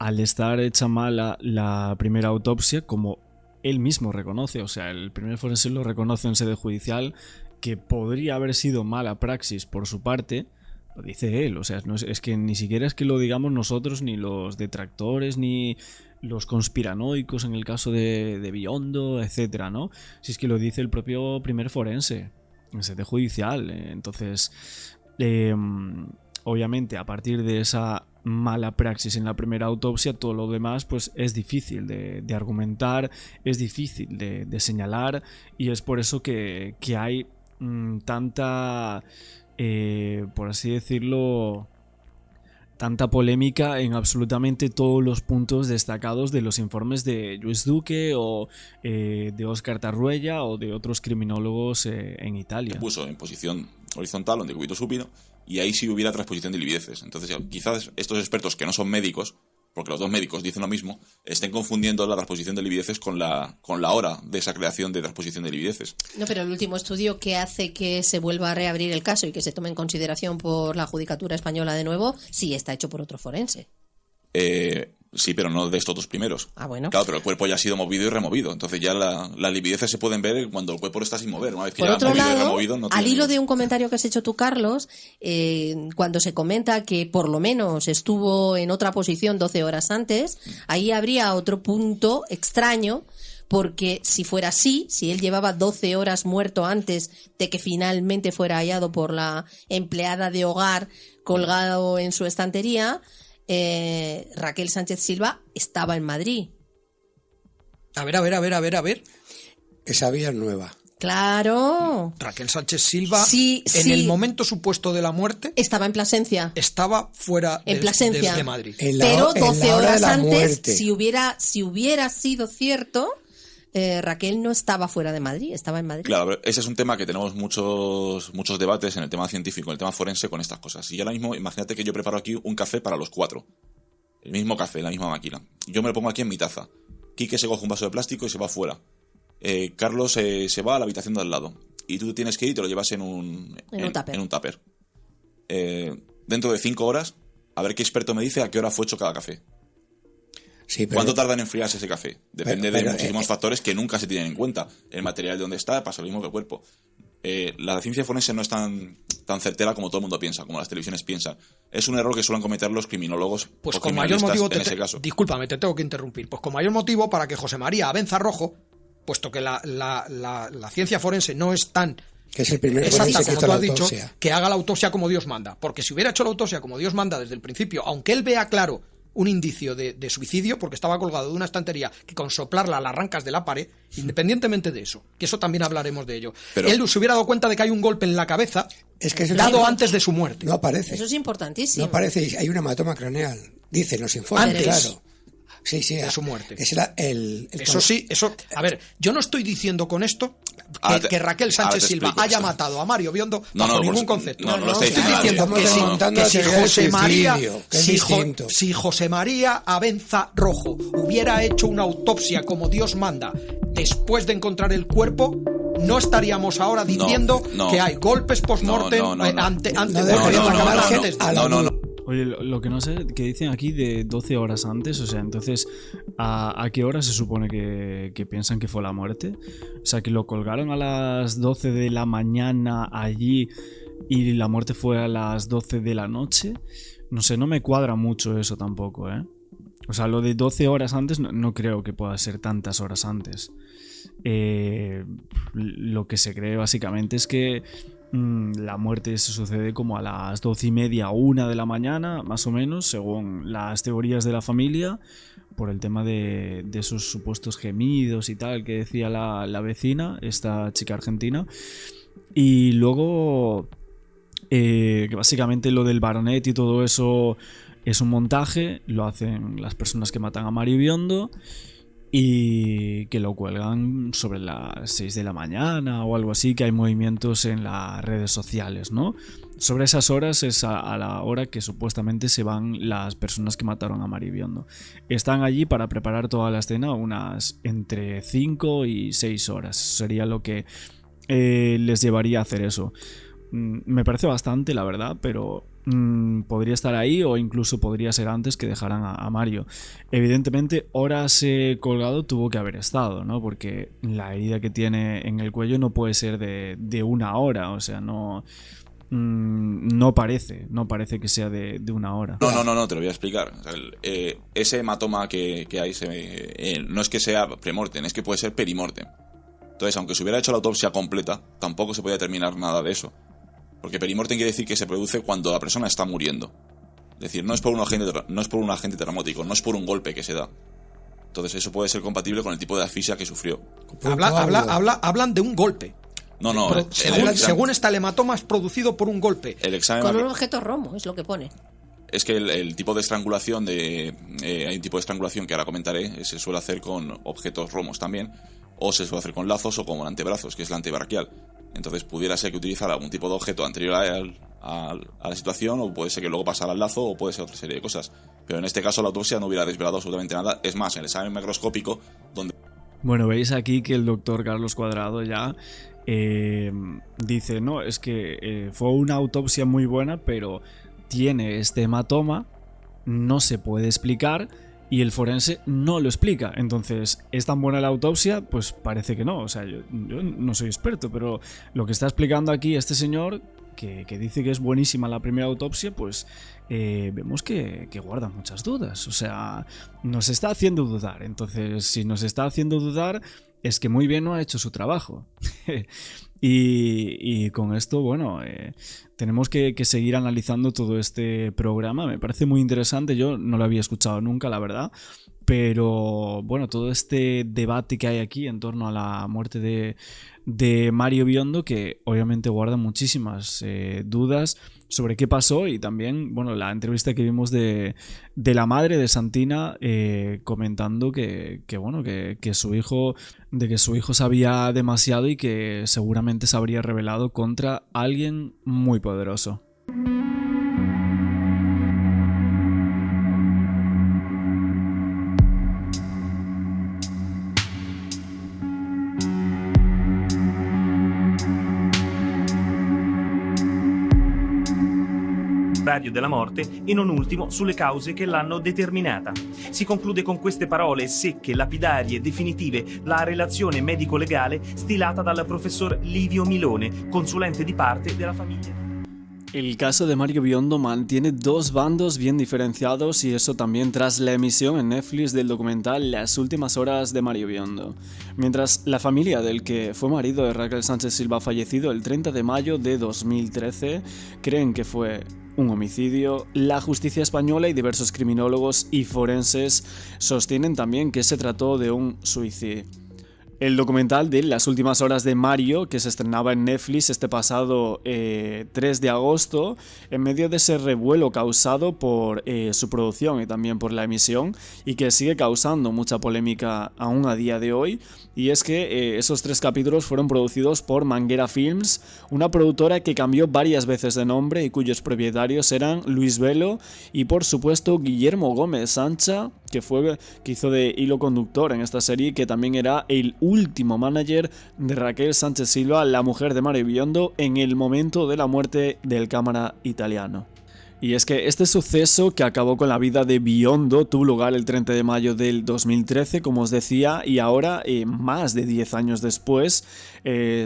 al estar hecha mala la primera autopsia, como él mismo reconoce, o sea, el primer forense lo reconoce en sede judicial, que podría haber sido mala praxis por su parte, lo dice él, o sea, es que ni siquiera es que lo digamos nosotros, ni los detractores, ni los conspiranoicos en el caso de Biondo, etcétera, ¿no? Si es que lo dice el propio primer forense en sede judicial. Entonces, obviamente, a partir de esa mala praxis en la primera autopsia, todo lo demás pues es difícil de argumentar, es difícil de señalar, y es por eso que hay tanta, por así decirlo, tanta polémica en absolutamente todos los puntos destacados de los informes de Lluís Duque o de Óscar Tarruella o de otros criminólogos en Italia. Puso en posición horizontal, donde cúbito supino, y ahí sí hubiera transposición de livideces. Entonces, quizás estos expertos que no son médicos, porque los dos médicos dicen lo mismo, estén confundiendo la transposición de livideces con la hora de esa creación de transposición de livideces. No, pero el último estudio que hace que se vuelva a reabrir el caso y que se tome en consideración por la Judicatura Española de nuevo, sí está hecho por otro forense. Sí, pero no de estos dos primeros. Ah, bueno. Claro, pero el cuerpo ya ha sido movido y removido. Entonces ya las livideces se pueden ver cuando el cuerpo está sin mover. Una vez que por ya otro movido lado, y removido, no al tiene... hilo de un comentario que has hecho tú, Carlos, cuando se comenta que por lo menos estuvo en otra posición 12 horas antes, ahí habría otro punto extraño, porque si fuera así, si él llevaba 12 horas muerto antes de que finalmente fuera hallado por la empleada de hogar colgado en su estantería, Raquel Sánchez Silva estaba en Madrid. A ver. Esa vía es nueva. Claro. Raquel Sánchez Silva, Sí, en sí. el momento supuesto de la muerte, Estaba en Plasencia. estaba fuera En Plasencia. de Madrid. Pero 12 hora de horas la antes, muerte. si hubiera sido cierto, Raquel no estaba fuera de Madrid, estaba en Madrid. Claro, pero ese es un tema que tenemos muchos debates en el tema científico, en el tema forense con estas cosas. Y yo ahora mismo, imagínate que yo preparo aquí un café para los 4. El mismo café, la misma máquina. Yo me lo pongo aquí en mi taza. Quique se coge un vaso de plástico y se va fuera. Carlos se va a la habitación de al lado. Y tú tienes que ir y te lo llevas en un tupper. Dentro de 5 horas, a ver qué experto me dice a qué hora fue hecho cada café. Sí, pero, ¿Cuánto tarda en enfriarse ese café? Depende de pero, muchísimos factores que nunca se tienen en cuenta. El material de donde está pasa lo mismo que el cuerpo. La ciencia forense no es tan certera como todo el mundo piensa, como las televisiones piensan. Es un error que suelen cometer los criminólogos Pues o con mayor criminalistas motivo, en ese caso. discúlpame, te tengo que interrumpir. Pues con mayor motivo para que José María Abenza Rojo, puesto que la ciencia forense no es tan que es el primer exacta forense que como hizo tú la has dicho, autopsia. que haga la autopsia como Dios manda. Porque si hubiera hecho la autopsia como Dios manda desde el principio, aunque él vea claro un indicio de suicidio, porque estaba colgado de una estantería que con soplarla la arrancas de la pared, independientemente de eso, que eso también hablaremos de ello. Pero él se hubiera dado cuenta de que hay un golpe en la cabeza Es que dado antes de su muerte. No aparece. Eso es importantísimo. No aparece, hay un hematoma craneal. Dicen los informes, Antes. claro. Sí, De su muerte. Es el Eso sí, eso. A ver, yo no estoy diciendo con esto que Raquel ahora Sánchez te Silva explico haya eso. matado a Mario Biondo No, bajo no, ningún por- concepto. no lo estoy Estoy diciendo. diciendo que Estamos remontando si la teoría del José María, suicidio, que es distinto. si José María Abenza Rojo hubiera hecho una autopsia como Dios manda después de encontrar el cuerpo, no estaríamos ahora diciendo no. que hay golpes post-mortem No. antes No de deberíamos acabar llamar antes de- a la No. Oye, lo que no sé, que dicen aquí de 12 horas antes, o sea, entonces, ¿a qué hora se supone que piensan que fue la muerte? O sea, que lo colgaron a las 12 de la mañana allí y la muerte fue a las 12 de la noche. No sé, no me cuadra mucho eso tampoco, ¿eh? O sea, lo de 12 horas antes no creo que pueda ser tantas horas antes. Lo que se cree básicamente es que la muerte se sucede como a las 12:30, 1 de la mañana, más o menos, según las teorías de la familia, por el tema de esos supuestos gemidos y tal que decía la vecina, esta chica argentina. Y luego, que básicamente lo del baronet y todo eso es un montaje, lo hacen las personas que matan a Mario Biondo y que lo cuelgan sobre las 6 de la mañana o algo así, que hay movimientos en las redes sociales, ¿no? Sobre esas horas es a la hora que supuestamente se van las personas que mataron a Mario Biondo. Están allí para preparar toda la escena unas entre 5 y 6 horas. Sería lo que les llevaría a hacer eso. Me parece bastante, la verdad, pero podría estar ahí o incluso podría ser antes que dejaran a Mario. Evidentemente, horas colgado tuvo que haber estado, ¿no? Porque la herida que tiene en el cuello no puede ser de 1 hora, o sea, no parece que sea de 1 hora. No, te lo voy a explicar. O sea, ese hematoma que hay no es que sea premortem, es que puede ser perimortem. Entonces, aunque se hubiera hecho la autopsia completa, tampoco se podía determinar nada de eso. Porque perimortem quiere decir que se produce cuando la persona está muriendo. Es decir, no es por un agente traumático, no es por un golpe que se da. Entonces eso puede ser compatible con el tipo de asfixia que sufrió. Hablan de un golpe. No, Según está el hematoma es producido por un golpe. El examen Con un objeto romo, es lo que pone. es que el tipo de estrangulación hay un tipo de estrangulación que ahora comentaré, se suele hacer con objetos romos también, o se suele hacer con lazos o con antebrazos, que es la antebraquial. Entonces pudiera ser que utilizara algún tipo de objeto anterior a la situación, o puede ser que luego pasara al lazo, o puede ser otra serie de cosas. Pero en este caso la autopsia no hubiera desvelado absolutamente nada. Es más, en el examen macroscópico, donde... Bueno, veis aquí que el doctor Carlos Cuadrado ya dice, no, es que fue una autopsia muy buena, pero tiene este hematoma, no se puede explicar y el forense no lo explica. Entonces, ¿es tan buena la autopsia? Pues parece que no. O sea, yo no soy experto, pero lo que está explicando aquí este señor, que dice que es buenísima la primera autopsia, pues vemos que guarda muchas dudas. O sea, nos está haciendo dudar. Entonces, si nos está haciendo dudar, es que muy bien no ha hecho su trabajo. Y con esto, bueno, tenemos que seguir analizando todo este programa. Me parece muy interesante. Yo no lo había escuchado nunca, la verdad. Pero bueno, todo este debate que hay aquí en torno a la muerte de Mario Biondo, que obviamente guarda muchísimas dudas sobre qué pasó, y también, bueno, la entrevista que vimos de la madre de Santina comentando que su hijo sabía demasiado y que seguramente se habría rebelado contra alguien muy poderoso. Della morte e non ultimo sulle cause che l'hanno determinata. Si conclude con queste parole secche, lapidarie, definitive, la relazione medico-legale stilata dal professor Livio Milone, consulente di parte della famiglia. El caso de Mario Biondo mantiene dos bandos bien diferenciados, y eso también tras la emisión en Netflix del documental Las últimas horas de Mario Biondo. Mientras la familia del que fue marido de Raquel Sánchez Silva, fallecido el 30 de mayo de 2013, creen que fue un homicidio, la justicia española y diversos criminólogos y forenses sostienen también que se trató de un suicidio. El documental de Las últimas horas de Mario, que se estrenaba en Netflix este pasado 3 de agosto, en medio de ese revuelo causado por su producción y también por la emisión, y que sigue causando mucha polémica aún a día de hoy, y es que esos 3 capítulos fueron producidos por Manguera Films, una productora que cambió varias veces de nombre y cuyos propietarios eran Luis Velo y por supuesto Guillermo Gómez Sancha, que hizo de hilo conductor en esta serie, que también era el último manager de Raquel Sánchez Silva, la mujer de Mario Biondo, en el momento de la muerte del cámara italiano. Y es que este suceso que acabó con la vida de Biondo tuvo lugar el 30 de mayo del 2013, como os decía, y ahora, más de 10 años después,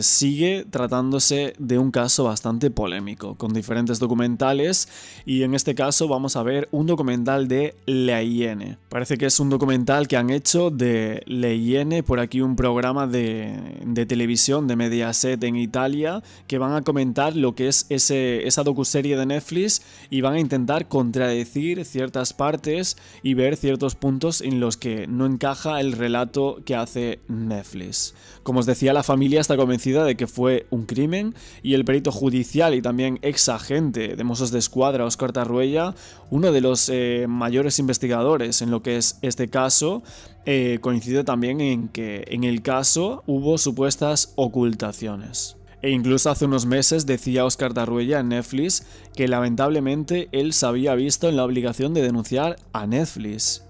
sigue tratándose de un caso bastante polémico, con diferentes documentales, y en este caso vamos a ver un documental de La Iene. Parece que es un documental que han hecho de La Iene, por aquí un programa de televisión de Mediaset en Italia, que van a comentar lo que es esa docuserie de Netflix, y van a intentar contradecir ciertas partes y ver ciertos puntos en los que no encaja el relato que hace Netflix. Como os decía, la familia está convencida de que fue un crimen, y el perito judicial y también ex agente de Mossos d'Esquadra, Óscar Tarruella, uno de los mayores investigadores en lo que es este caso, coincide también en que en el caso hubo supuestas ocultaciones. E incluso hace unos meses decía Óscar Tarruella en Netflix que lamentablemente él se había visto en la obligación de denunciar a Netflix.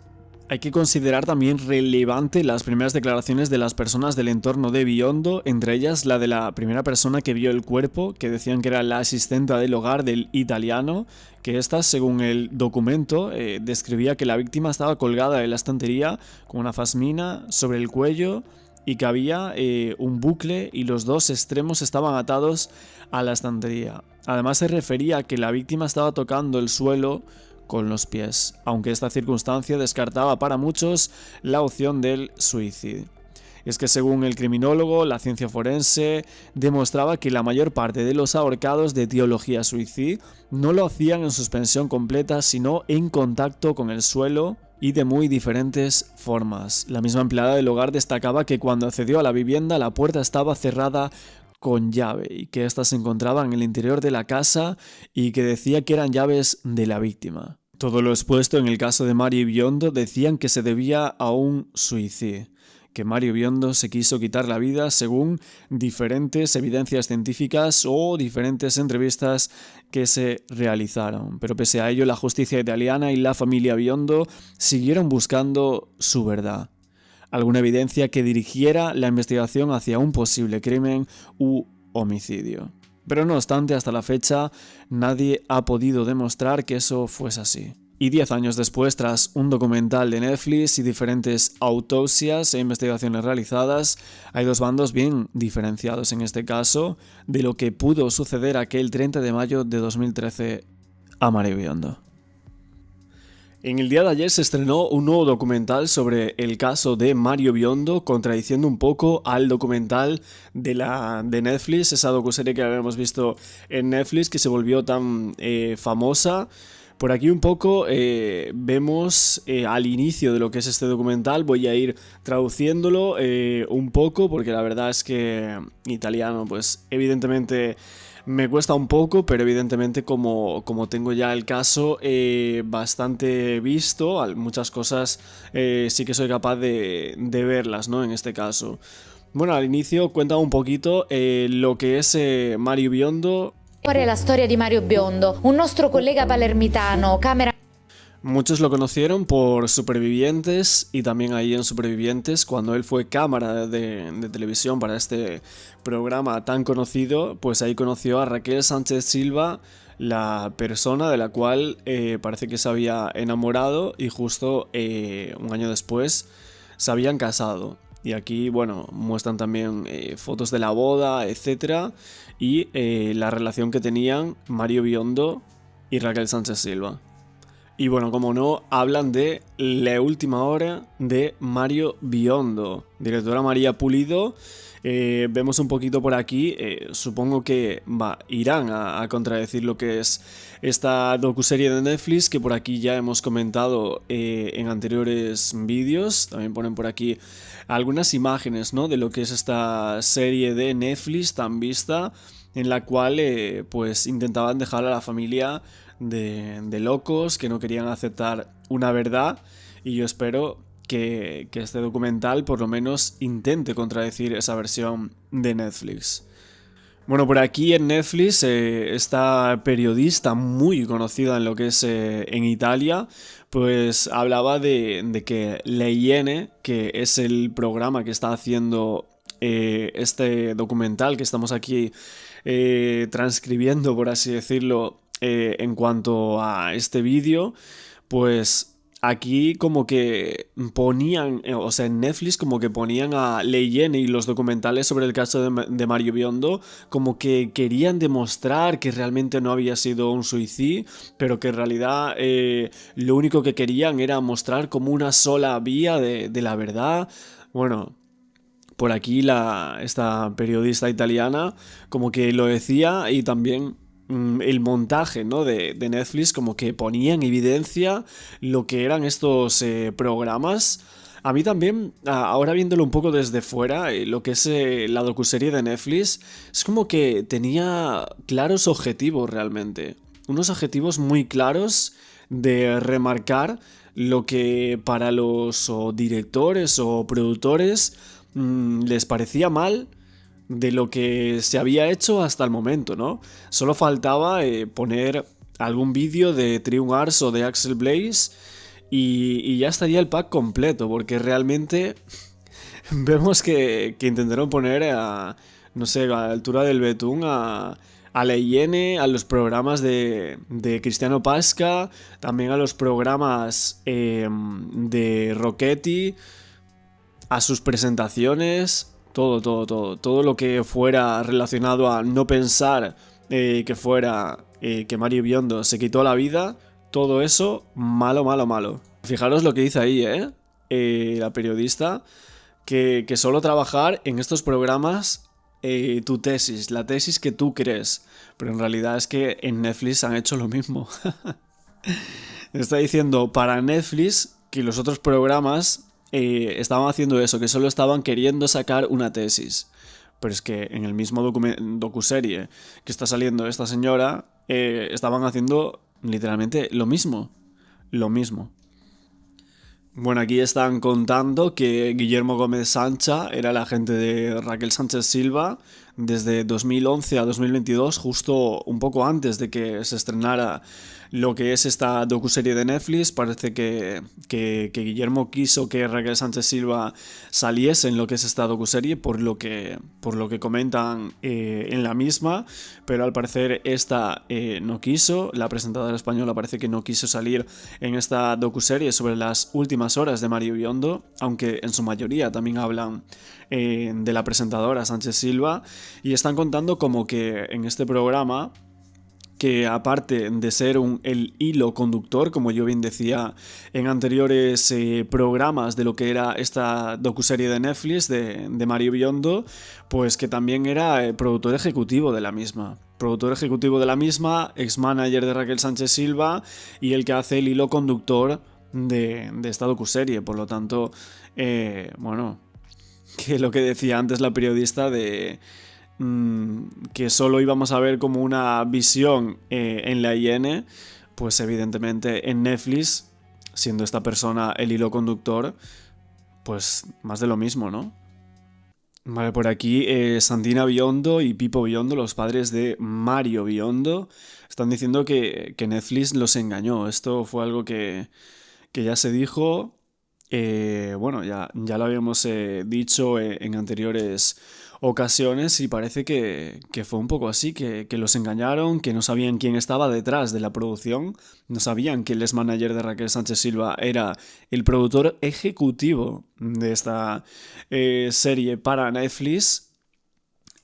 Hay que considerar también relevante las primeras declaraciones de las personas del entorno de Biondo, entre ellas la de la primera persona que vio el cuerpo, que decían que era la asistenta del hogar del italiano, que esta, según el documento, describía que la víctima estaba colgada en la estantería con una fasmina sobre el cuello, y que había un bucle y los dos extremos estaban atados a la estantería. Además se refería a que la víctima estaba tocando el suelo con los pies, aunque esta circunstancia descartaba para muchos la opción del suicidio. Es que según el criminólogo, la ciencia forense demostraba que la mayor parte de los ahorcados de etiología suicida no lo hacían en suspensión completa, sino en contacto con el suelo, y de muy diferentes formas. La misma empleada del hogar destacaba que cuando accedió a la vivienda la puerta estaba cerrada con llave y que ésta se encontraba en el interior de la casa y que decía que eran llaves de la víctima. Todo lo expuesto en el caso de Mario Biondo decían que se debía a un suicidio, que Mario Biondo se quiso quitar la vida según diferentes evidencias científicas o diferentes entrevistas que se realizaron. Pero pese a ello, la justicia italiana y la familia Biondo siguieron buscando su verdad. Alguna evidencia que dirigiera la investigación hacia un posible crimen u homicidio. Pero no obstante, hasta la fecha, nadie ha podido demostrar que eso fuese así. Y 10 años después, tras un documental de Netflix y diferentes autopsias e investigaciones realizadas, hay dos bandos bien diferenciados en este caso de lo que pudo suceder aquel 30 de mayo de 2013 a Mario Biondo. En el día de ayer se estrenó un nuevo documental sobre el caso de Mario Biondo, contradiciendo un poco al documental de Netflix, esa docuserie que habíamos visto en Netflix que se volvió tan famosa. Por aquí un poco vemos al inicio de lo que es este documental, voy a ir traduciéndolo un poco porque la verdad es que italiano pues evidentemente me cuesta un poco, pero evidentemente como tengo ya el caso bastante visto, muchas cosas sí que soy capaz de verlas, ¿no? En este caso. Bueno, al inicio cuenta un poquito lo que es Mario Biondo. La storia di Mario Biondo, un nostro collega palermitano, camera. Muchos lo conocieron por Supervivientes y también ahí en Supervivientes, cuando él fue cámara de televisión para este programa tan conocido, pues ahí conoció a Raquel Sánchez Silva, la persona de la cual parece que se había enamorado y justo un año después se habían casado. Y aquí, bueno, muestran también fotos de la boda, etcétera, y la relación que tenían Mario Biondo y Raquel Sánchez Silva. Y bueno, como no, hablan de La última hora de Mario Biondo. Directora María Pulido. Vemos un poquito por aquí, supongo que irán a contradecir lo que es esta docuserie de Netflix, que por aquí ya hemos comentado en anteriores vídeos. También ponen por aquí algunas imágenes, ¿no?, de lo que es esta serie de Netflix tan vista, en la cual pues intentaban dejar a la familia de locos que no querían aceptar una verdad, y yo espero que este documental por lo menos intente contradecir esa versión de Netflix. Bueno, por aquí en Netflix esta periodista muy conocida en lo que es en Italia, pues hablaba de que La Iene, que es el programa que está haciendo este documental que estamos aquí transcribiendo, por así decirlo, en cuanto a este vídeo, pues aquí como que ponían, o sea, en Netflix como que ponían a La Iene y los documentales sobre el caso de Mario Biondo como que querían demostrar que realmente no había sido un suicidio, pero que en realidad lo único que querían era mostrar como una sola vía de la verdad. Bueno, por aquí esta periodista italiana como que lo decía, y también el montaje, ¿no?, de Netflix como que ponía en evidencia lo que eran estos programas. A mí también, ahora viéndolo un poco desde fuera, lo que es la docuserie de Netflix es como que tenía claros objetivos realmente. Unos objetivos muy claros de remarcar lo que para los directores o productores les parecía mal de lo que se había hecho hasta el momento, ¿no? Solo faltaba poner algún vídeo de Triumph Ars o de Axel Blaze y ya estaría el pack completo, porque realmente vemos que intentaron poner no sé, a la altura del betún a La Iene, a los programas de Cristiano Pasca, también a los programas de Rocchetti, a sus presentaciones. Todo lo que fuera relacionado a no pensar que fuera que Mario Biondo se quitó la vida, todo eso, malo. Fijaros lo que dice ahí, la periodista, que solo trabajar en estos programas tu tesis, la tesis que tú crees, pero en realidad es que en Netflix han hecho lo mismo. Está diciendo para Netflix que los otros programas estaban haciendo eso, que solo estaban queriendo sacar una tesis. Pero es que en el mismo docuserie que está saliendo esta señora, estaban haciendo literalmente lo mismo. Bueno, aquí están contando que Guillermo Gómez Sancha era el agente de Raquel Sánchez Silva, desde 2011 a 2022, justo un poco antes de que se estrenara lo que es esta docuserie de Netflix. Parece que Guillermo quiso que Raquel Sánchez Silva saliese en lo que es esta docuserie, por lo que comentan en la misma, pero al parecer esta no quiso. La presentadora española parece que no quiso salir en esta docuserie sobre las últimas horas de Mario Biondo, aunque en su mayoría también hablan de la presentadora Sánchez Silva, y están contando como que en este programa, que aparte de ser el hilo conductor, como yo bien decía en anteriores programas de lo que era esta docuserie de Netflix de Mario Biondo, pues que también era productor ejecutivo de la misma. Productor ejecutivo de la misma, ex-manager de Raquel Sánchez Silva y el que hace el hilo conductor de esta docuserie. Por lo tanto, bueno, que lo que decía antes la periodista de que solo íbamos a ver como una visión en la IN, pues evidentemente en Netflix, siendo esta persona el hilo conductor, pues más de lo mismo, ¿no? Vale, por aquí Santina Biondo y Pipo Biondo, los padres de Mario Biondo, están diciendo que Netflix los engañó. Esto fue algo que ya se dijo, bueno, ya lo habíamos dicho en anteriores ocasiones, y parece que fue un poco así, que los engañaron, que no sabían quién estaba detrás de la producción, no sabían que el ex-manager de Raquel Sánchez Silva era el productor ejecutivo de esta serie para Netflix,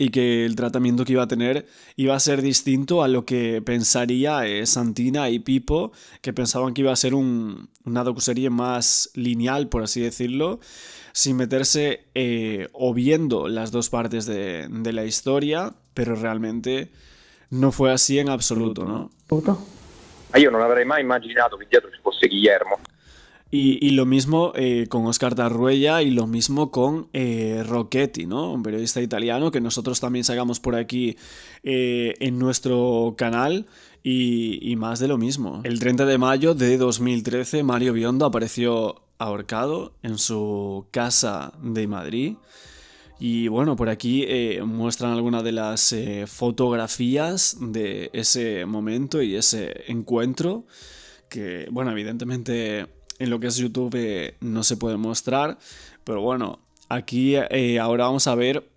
y que el tratamiento que iba a tener iba a ser distinto a lo que pensaría Santina y Pipo, que pensaban que iba a ser una docuserie más lineal, por así decirlo, sin meterse o viendo las dos partes de la historia, pero realmente no fue así en absoluto, ¿no? Io non avrei mai immaginato che dietro ci fosse Guillermo. Y lo mismo con Oscar Tarruella, y lo mismo con Rocchetti, ¿no? Un periodista italiano que nosotros también sacamos por aquí en nuestro canal, y más de lo mismo. El 30 de mayo de 2013 Mario Biondo apareció ahorcado en su casa de Madrid. Y bueno, por aquí muestran algunas de las fotografías de ese momento y ese encuentro, que bueno, evidentemente en lo que es YouTube no se puede mostrar, pero bueno, aquí ahora vamos a ver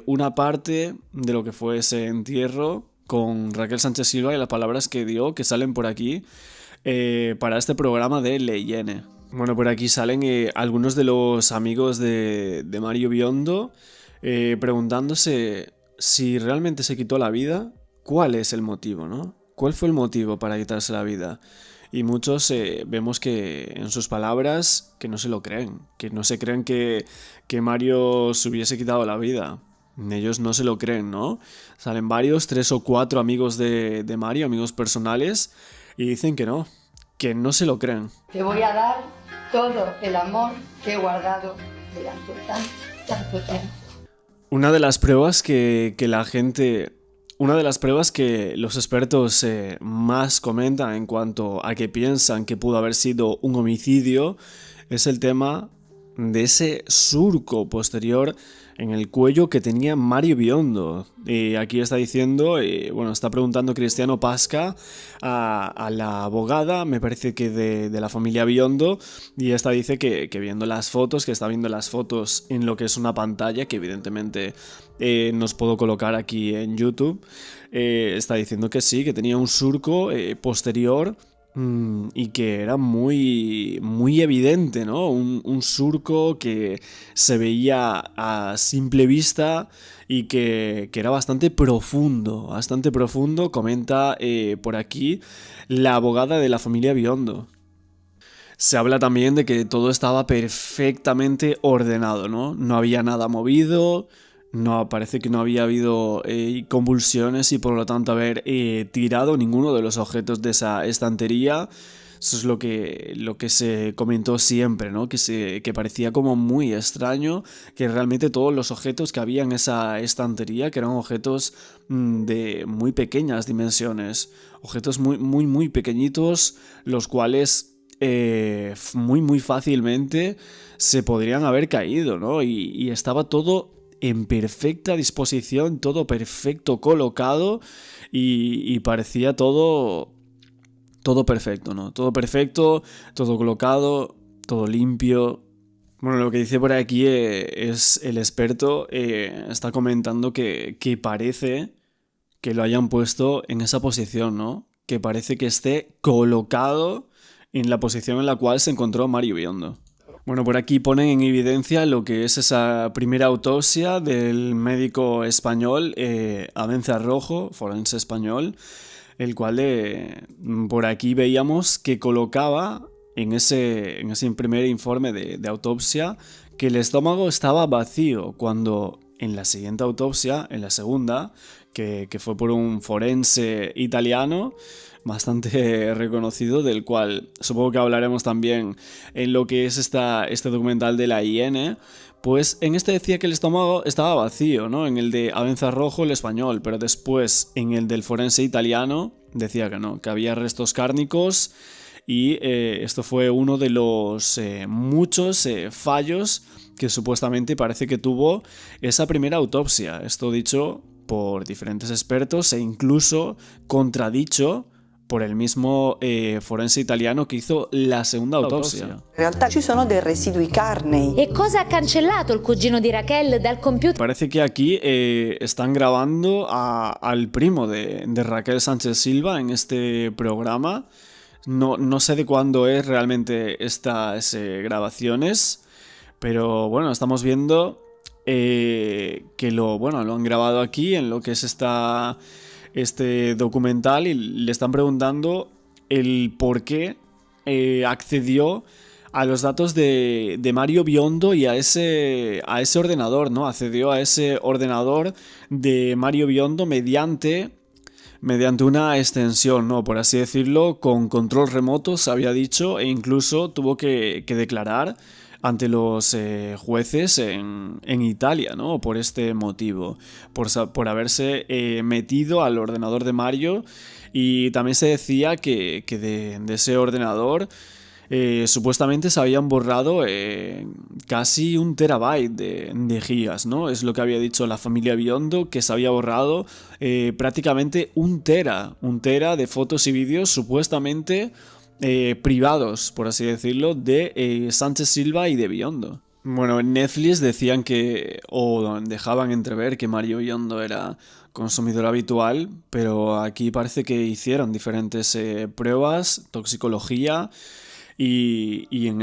una parte de lo que fue ese entierro con Raquel Sánchez Silva y las palabras que dio, que salen por aquí para este programa de Leyene. Bueno, por aquí salen algunos de los amigos de Mario Biondo preguntándose si realmente se quitó la vida, cuál es el motivo, ¿no? ¿Cuál fue el motivo para quitarse la vida? Y muchos vemos que en sus palabras que no se lo creen, que no se creen que Mario se hubiese quitado la vida. Ellos no se lo creen, ¿no? Salen varios, 3 o 4 amigos de Mario, amigos personales, y dicen que no se lo creen. Te voy a dar todo el amor que he guardado durante tanto tiempo. Una de las pruebas que la gente... Una de las pruebas que los expertos más comentan en cuanto a que piensan que pudo haber sido un homicidio es el tema de ese surco posterior en el cuello que tenía Mario Biondo. Y aquí está diciendo, bueno, está preguntando Cristiano Pasca a la abogada, me parece que de la familia Biondo, y esta dice que viendo las fotos, que está viendo las fotos en lo que es una pantalla, que evidentemente nos puedo colocar aquí en YouTube, está diciendo que sí, que tenía un surco posterior, y que era muy, muy evidente, ¿no? Un surco que se veía a simple vista y que era bastante profundo, comenta por aquí la abogada de la familia Biondo. Se habla también de que todo estaba perfectamente ordenado, ¿no? No había nada movido. No, parece que no había habido convulsiones y por lo tanto haber tirado ninguno de los objetos de esa estantería. Eso es lo que se comentó siempre, ¿no? Que parecía como muy extraño que realmente todos los objetos que había en esa estantería, que eran objetos de muy pequeñas dimensiones, objetos muy, muy, muy pequeñitos, los cuales muy, muy fácilmente se podrían haber caído, ¿no? Y estaba todo en perfecta disposición, todo perfecto colocado y parecía todo perfecto, ¿no? Todo perfecto, todo colocado, todo limpio. Bueno, lo que dice por aquí es el experto, está comentando que parece que lo hayan puesto en esa posición, ¿no? Que parece que esté colocado en la posición en la cual se encontró Mario Biondo. Bueno, por aquí ponen en evidencia lo que es esa primera autopsia del médico español, Abenza Rojo, forense español, el cual por aquí veíamos que colocaba en ese primer informe de autopsia que el estómago estaba vacío, cuando en la siguiente autopsia, en la segunda, que fue por un forense italiano bastante reconocido, del cual supongo que hablaremos también en lo que es este documental de la IN, pues en este decía que el estómago estaba vacío, ¿no? En el de Abenza Rojo, el español, pero después en el del forense italiano decía que no, que había restos cárnicos y esto fue uno de los muchos fallos que supuestamente parece que tuvo esa primera autopsia. Esto dicho por diferentes expertos e incluso contradicho por el mismo forense italiano que hizo la segunda autopsia. In realtà ci sono dei residui carnei. E cosa ha cancellato il cugino di Raquel dal computer? Parece que aquí están grabando al primo de Raquel Sánchez Silva en este programa. No sé de cuándo es realmente estas grabaciones, pero bueno, estamos viendo que lo han grabado aquí en lo que es este documental y le están preguntando el por qué accedió a los datos de Mario Biondo y a ese ordenador, ¿no? Accedió a ese ordenador de Mario Biondo mediante una extensión, ¿no? Por así decirlo, con control remoto, se había dicho, e incluso tuvo que declarar ante los jueces en Italia, ¿no? Por este motivo, por haberse metido al ordenador de Mario. Y también se decía que de ese ordenador supuestamente se habían borrado casi 1 terabyte de gigas, ¿no? Es lo que había dicho la familia Biondo, que se había borrado prácticamente 1 tera de fotos y vídeos supuestamente privados, por así decirlo, de Sánchez Silva y de Biondo. Bueno, en Netflix decían o dejaban entrever que Mario Biondo era consumidor habitual, pero aquí parece que hicieron diferentes pruebas, toxicología, y en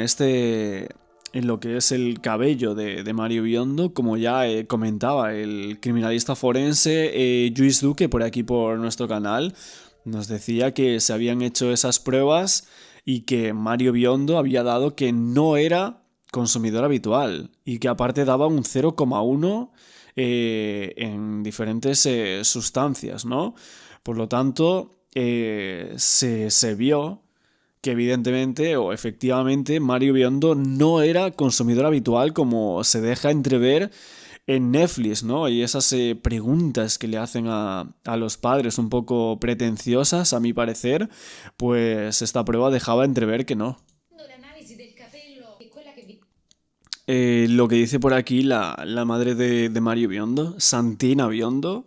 lo que es el cabello de Mario Biondo, como ya comentaba el criminalista forense Lluís Duque por aquí por nuestro canal, nos decía que se habían hecho esas pruebas y que Mario Biondo había dado que no era consumidor habitual y que aparte daba un 0,1 en diferentes sustancias, ¿no? Por lo tanto, se vio que evidentemente o efectivamente Mario Biondo no era consumidor habitual como se deja entrever en Netflix, ¿no? Y esas preguntas que le hacen a los padres un poco pretenciosas, a mi parecer, pues esta prueba dejaba entrever que no. Lo que dice por aquí la madre de Mario Biondo, Santina Biondo,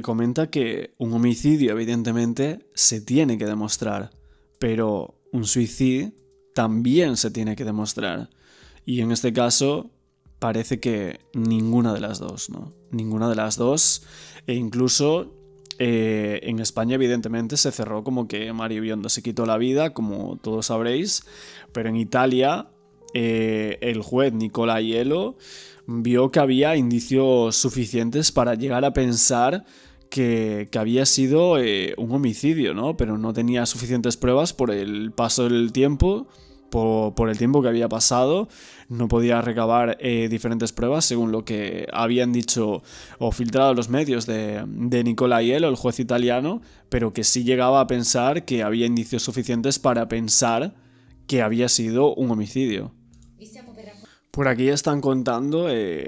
comenta que un homicidio evidentemente se tiene que demostrar, pero un suicidio también se tiene que demostrar. Y en este caso parece que ninguna de las dos, ¿no? Ninguna de las dos. E incluso en España evidentemente se cerró como que Mario Biondo se quitó la vida, como todos sabréis. Pero en Italia el juez Nicola Aiello vio que había indicios suficientes para llegar a pensar que había sido un homicidio, ¿no? Pero no tenía suficientes pruebas por el paso del tiempo. Por el tiempo que había pasado, no podía recabar diferentes pruebas según lo que habían dicho o filtrado los medios de Nicola Aiello, el juez italiano, pero que sí llegaba a pensar que había indicios suficientes para pensar que había sido un homicidio. Por aquí están contando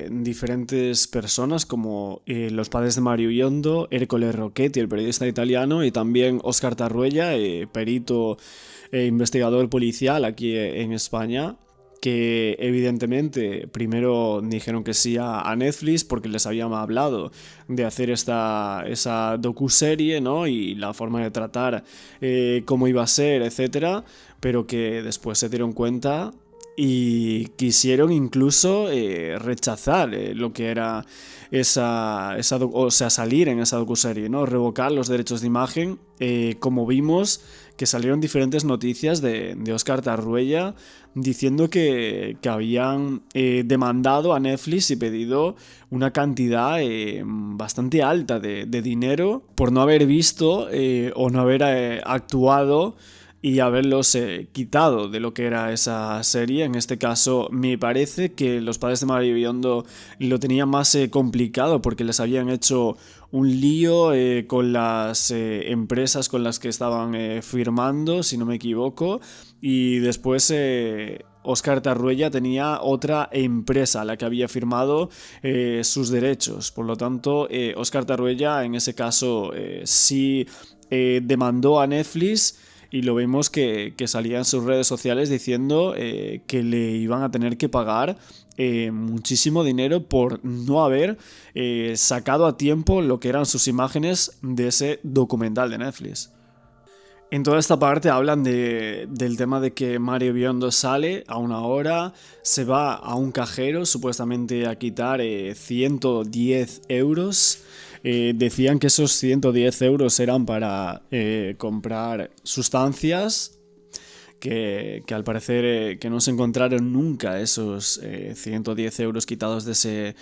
diferentes personas como los padres de Mario Biondo, Ercole Rocchetti, el periodista italiano, y también Óscar Tarruella, perito e investigador policial aquí en España, que evidentemente primero dijeron que sí a Netflix porque les habían hablado de hacer esa docuserie, ¿no? Y la forma de tratar cómo iba a ser, etcétera, pero que después se dieron cuenta y quisieron incluso rechazar lo que era salir en esa docuserie, ¿no? Revocar los derechos de imagen, como vimos que salieron diferentes noticias de Óscar Tarruella diciendo que habían demandado a Netflix y pedido una cantidad bastante alta de dinero por no haber visto o no haber actuado y haberlos quitado de lo que era esa serie. En este caso me parece que los padres de Mario Biondo lo tenían más complicado porque les habían hecho un lío con las empresas con las que estaban firmando, si no me equivoco, y después Óscar Tarruella tenía otra empresa a la que había firmado sus derechos. Por lo tanto, Óscar Tarruella en ese caso sí demandó a Netflix. Y lo vemos que salía en sus redes sociales diciendo que le iban a tener que pagar muchísimo dinero por no haber sacado a tiempo lo que eran sus imágenes de ese documental de Netflix. En toda esta parte hablan del tema de que Mario Biondo sale a una hora, se va a un cajero supuestamente a quitar 110 euros. Decían que esos 110 euros eran para comprar sustancias, que al parecer que no se encontraron nunca esos 110 euros quitados de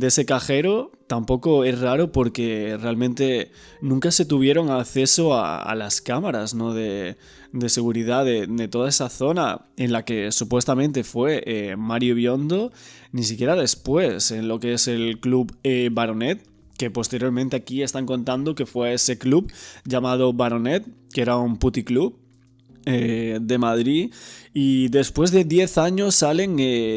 ese cajero. Tampoco es raro porque realmente nunca se tuvieron acceso a las cámaras, ¿no? de seguridad de toda esa zona en la que supuestamente fue Mario Biondo, ni siquiera después en lo que es el club Baronet, que posteriormente aquí están contando que fue ese club llamado Baronet, que era un puticlub de Madrid, y después de 10 años salen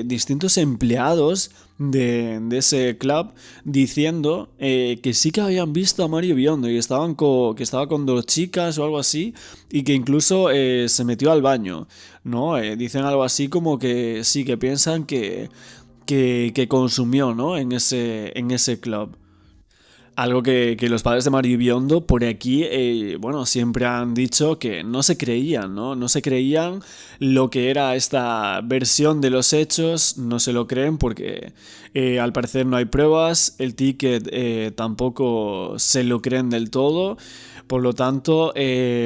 distintos empleados de ese club diciendo que sí que habían visto a Mario Biondo y que estaba con 2 chicas o algo así, y que incluso se metió al baño, ¿no? Dicen algo así como que sí, que piensan que consumió, ¿no? en ese club. Algo que los padres de Mario Biondo por aquí, siempre han dicho que no se creían, ¿no? No se creían lo que era esta versión de los hechos, no se lo creen porque al parecer no hay pruebas, el ticket tampoco se lo creen del todo. Por lo tanto,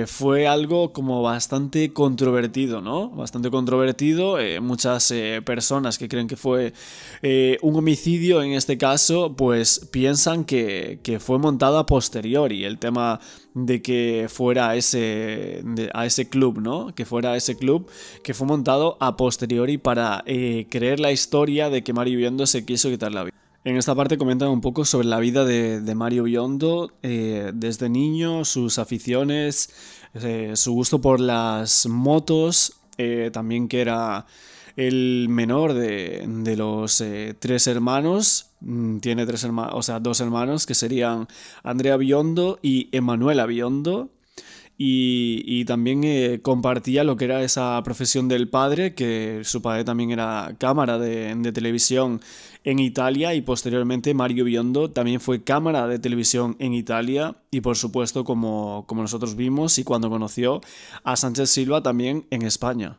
fue algo como bastante controvertido, ¿no? Bastante controvertido. Muchas personas que creen que fue un homicidio en este caso, pues piensan que fue montado a posteriori. El tema de que fuera a ese club, ¿no? Que fuera ese club que fue montado a posteriori para creer la historia de que Mario Biondo se quiso quitar la vida. En esta parte comentan un poco sobre la vida de Mario Biondo desde niño, sus aficiones, su gusto por las motos, también que era el menor de los 3 hermanos. Tiene 2 hermanos que serían Andrea Biondo y Emanuela Biondo. Y también compartía lo que era esa profesión del padre, que su padre también era cámara de televisión en Italia, y posteriormente Mario Biondo también fue cámara de televisión en Italia, y por supuesto como nosotros vimos y cuando conoció a Sánchez Silva también en España.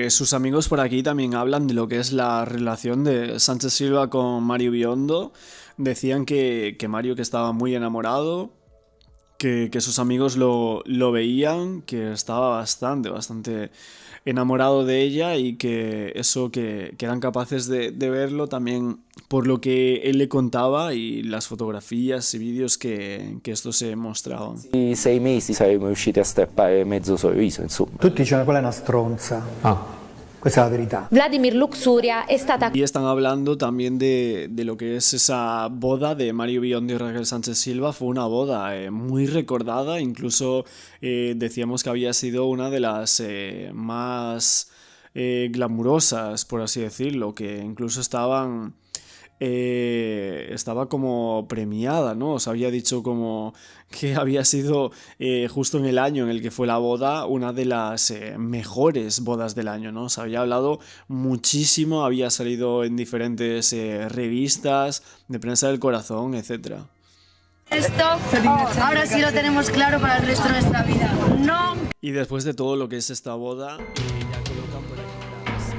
Sus amigos por aquí también hablan de lo que es la relación de Sánchez Silva con Mario Biondo. Decían que Mario que estaba muy enamorado, que sus amigos lo veían, que estaba bastante enamorado de ella, y que eso que eran capaces de verlo también por lo que él le contaba y las fotografías y vídeos que esto se mostraban. I 6 mesi saremmo riusciti a strappare mezzo sorriso, insomma. Tutti dicevano quella è una stronza. Questa è la verità. Vladimir Luxuria è stata... Y están hablando también de lo que es esa boda de Mario Biondo y Raquel Sánchez Silva. Fue una boda muy recordada, incluso decíamos que había sido una de las más glamurosas, por así decirlo, que incluso estaban estaba como premiada, ¿no? Os había dicho como que había sido justo en el año en el que fue la boda una de las mejores bodas del año, ¿no? Se había hablado muchísimo, había salido en diferentes revistas de prensa del corazón, etcétera. Esto ahora sí lo tenemos claro para el resto de nuestra vida. No. Y después de todo lo que es esta boda, ya colocan por aquí las...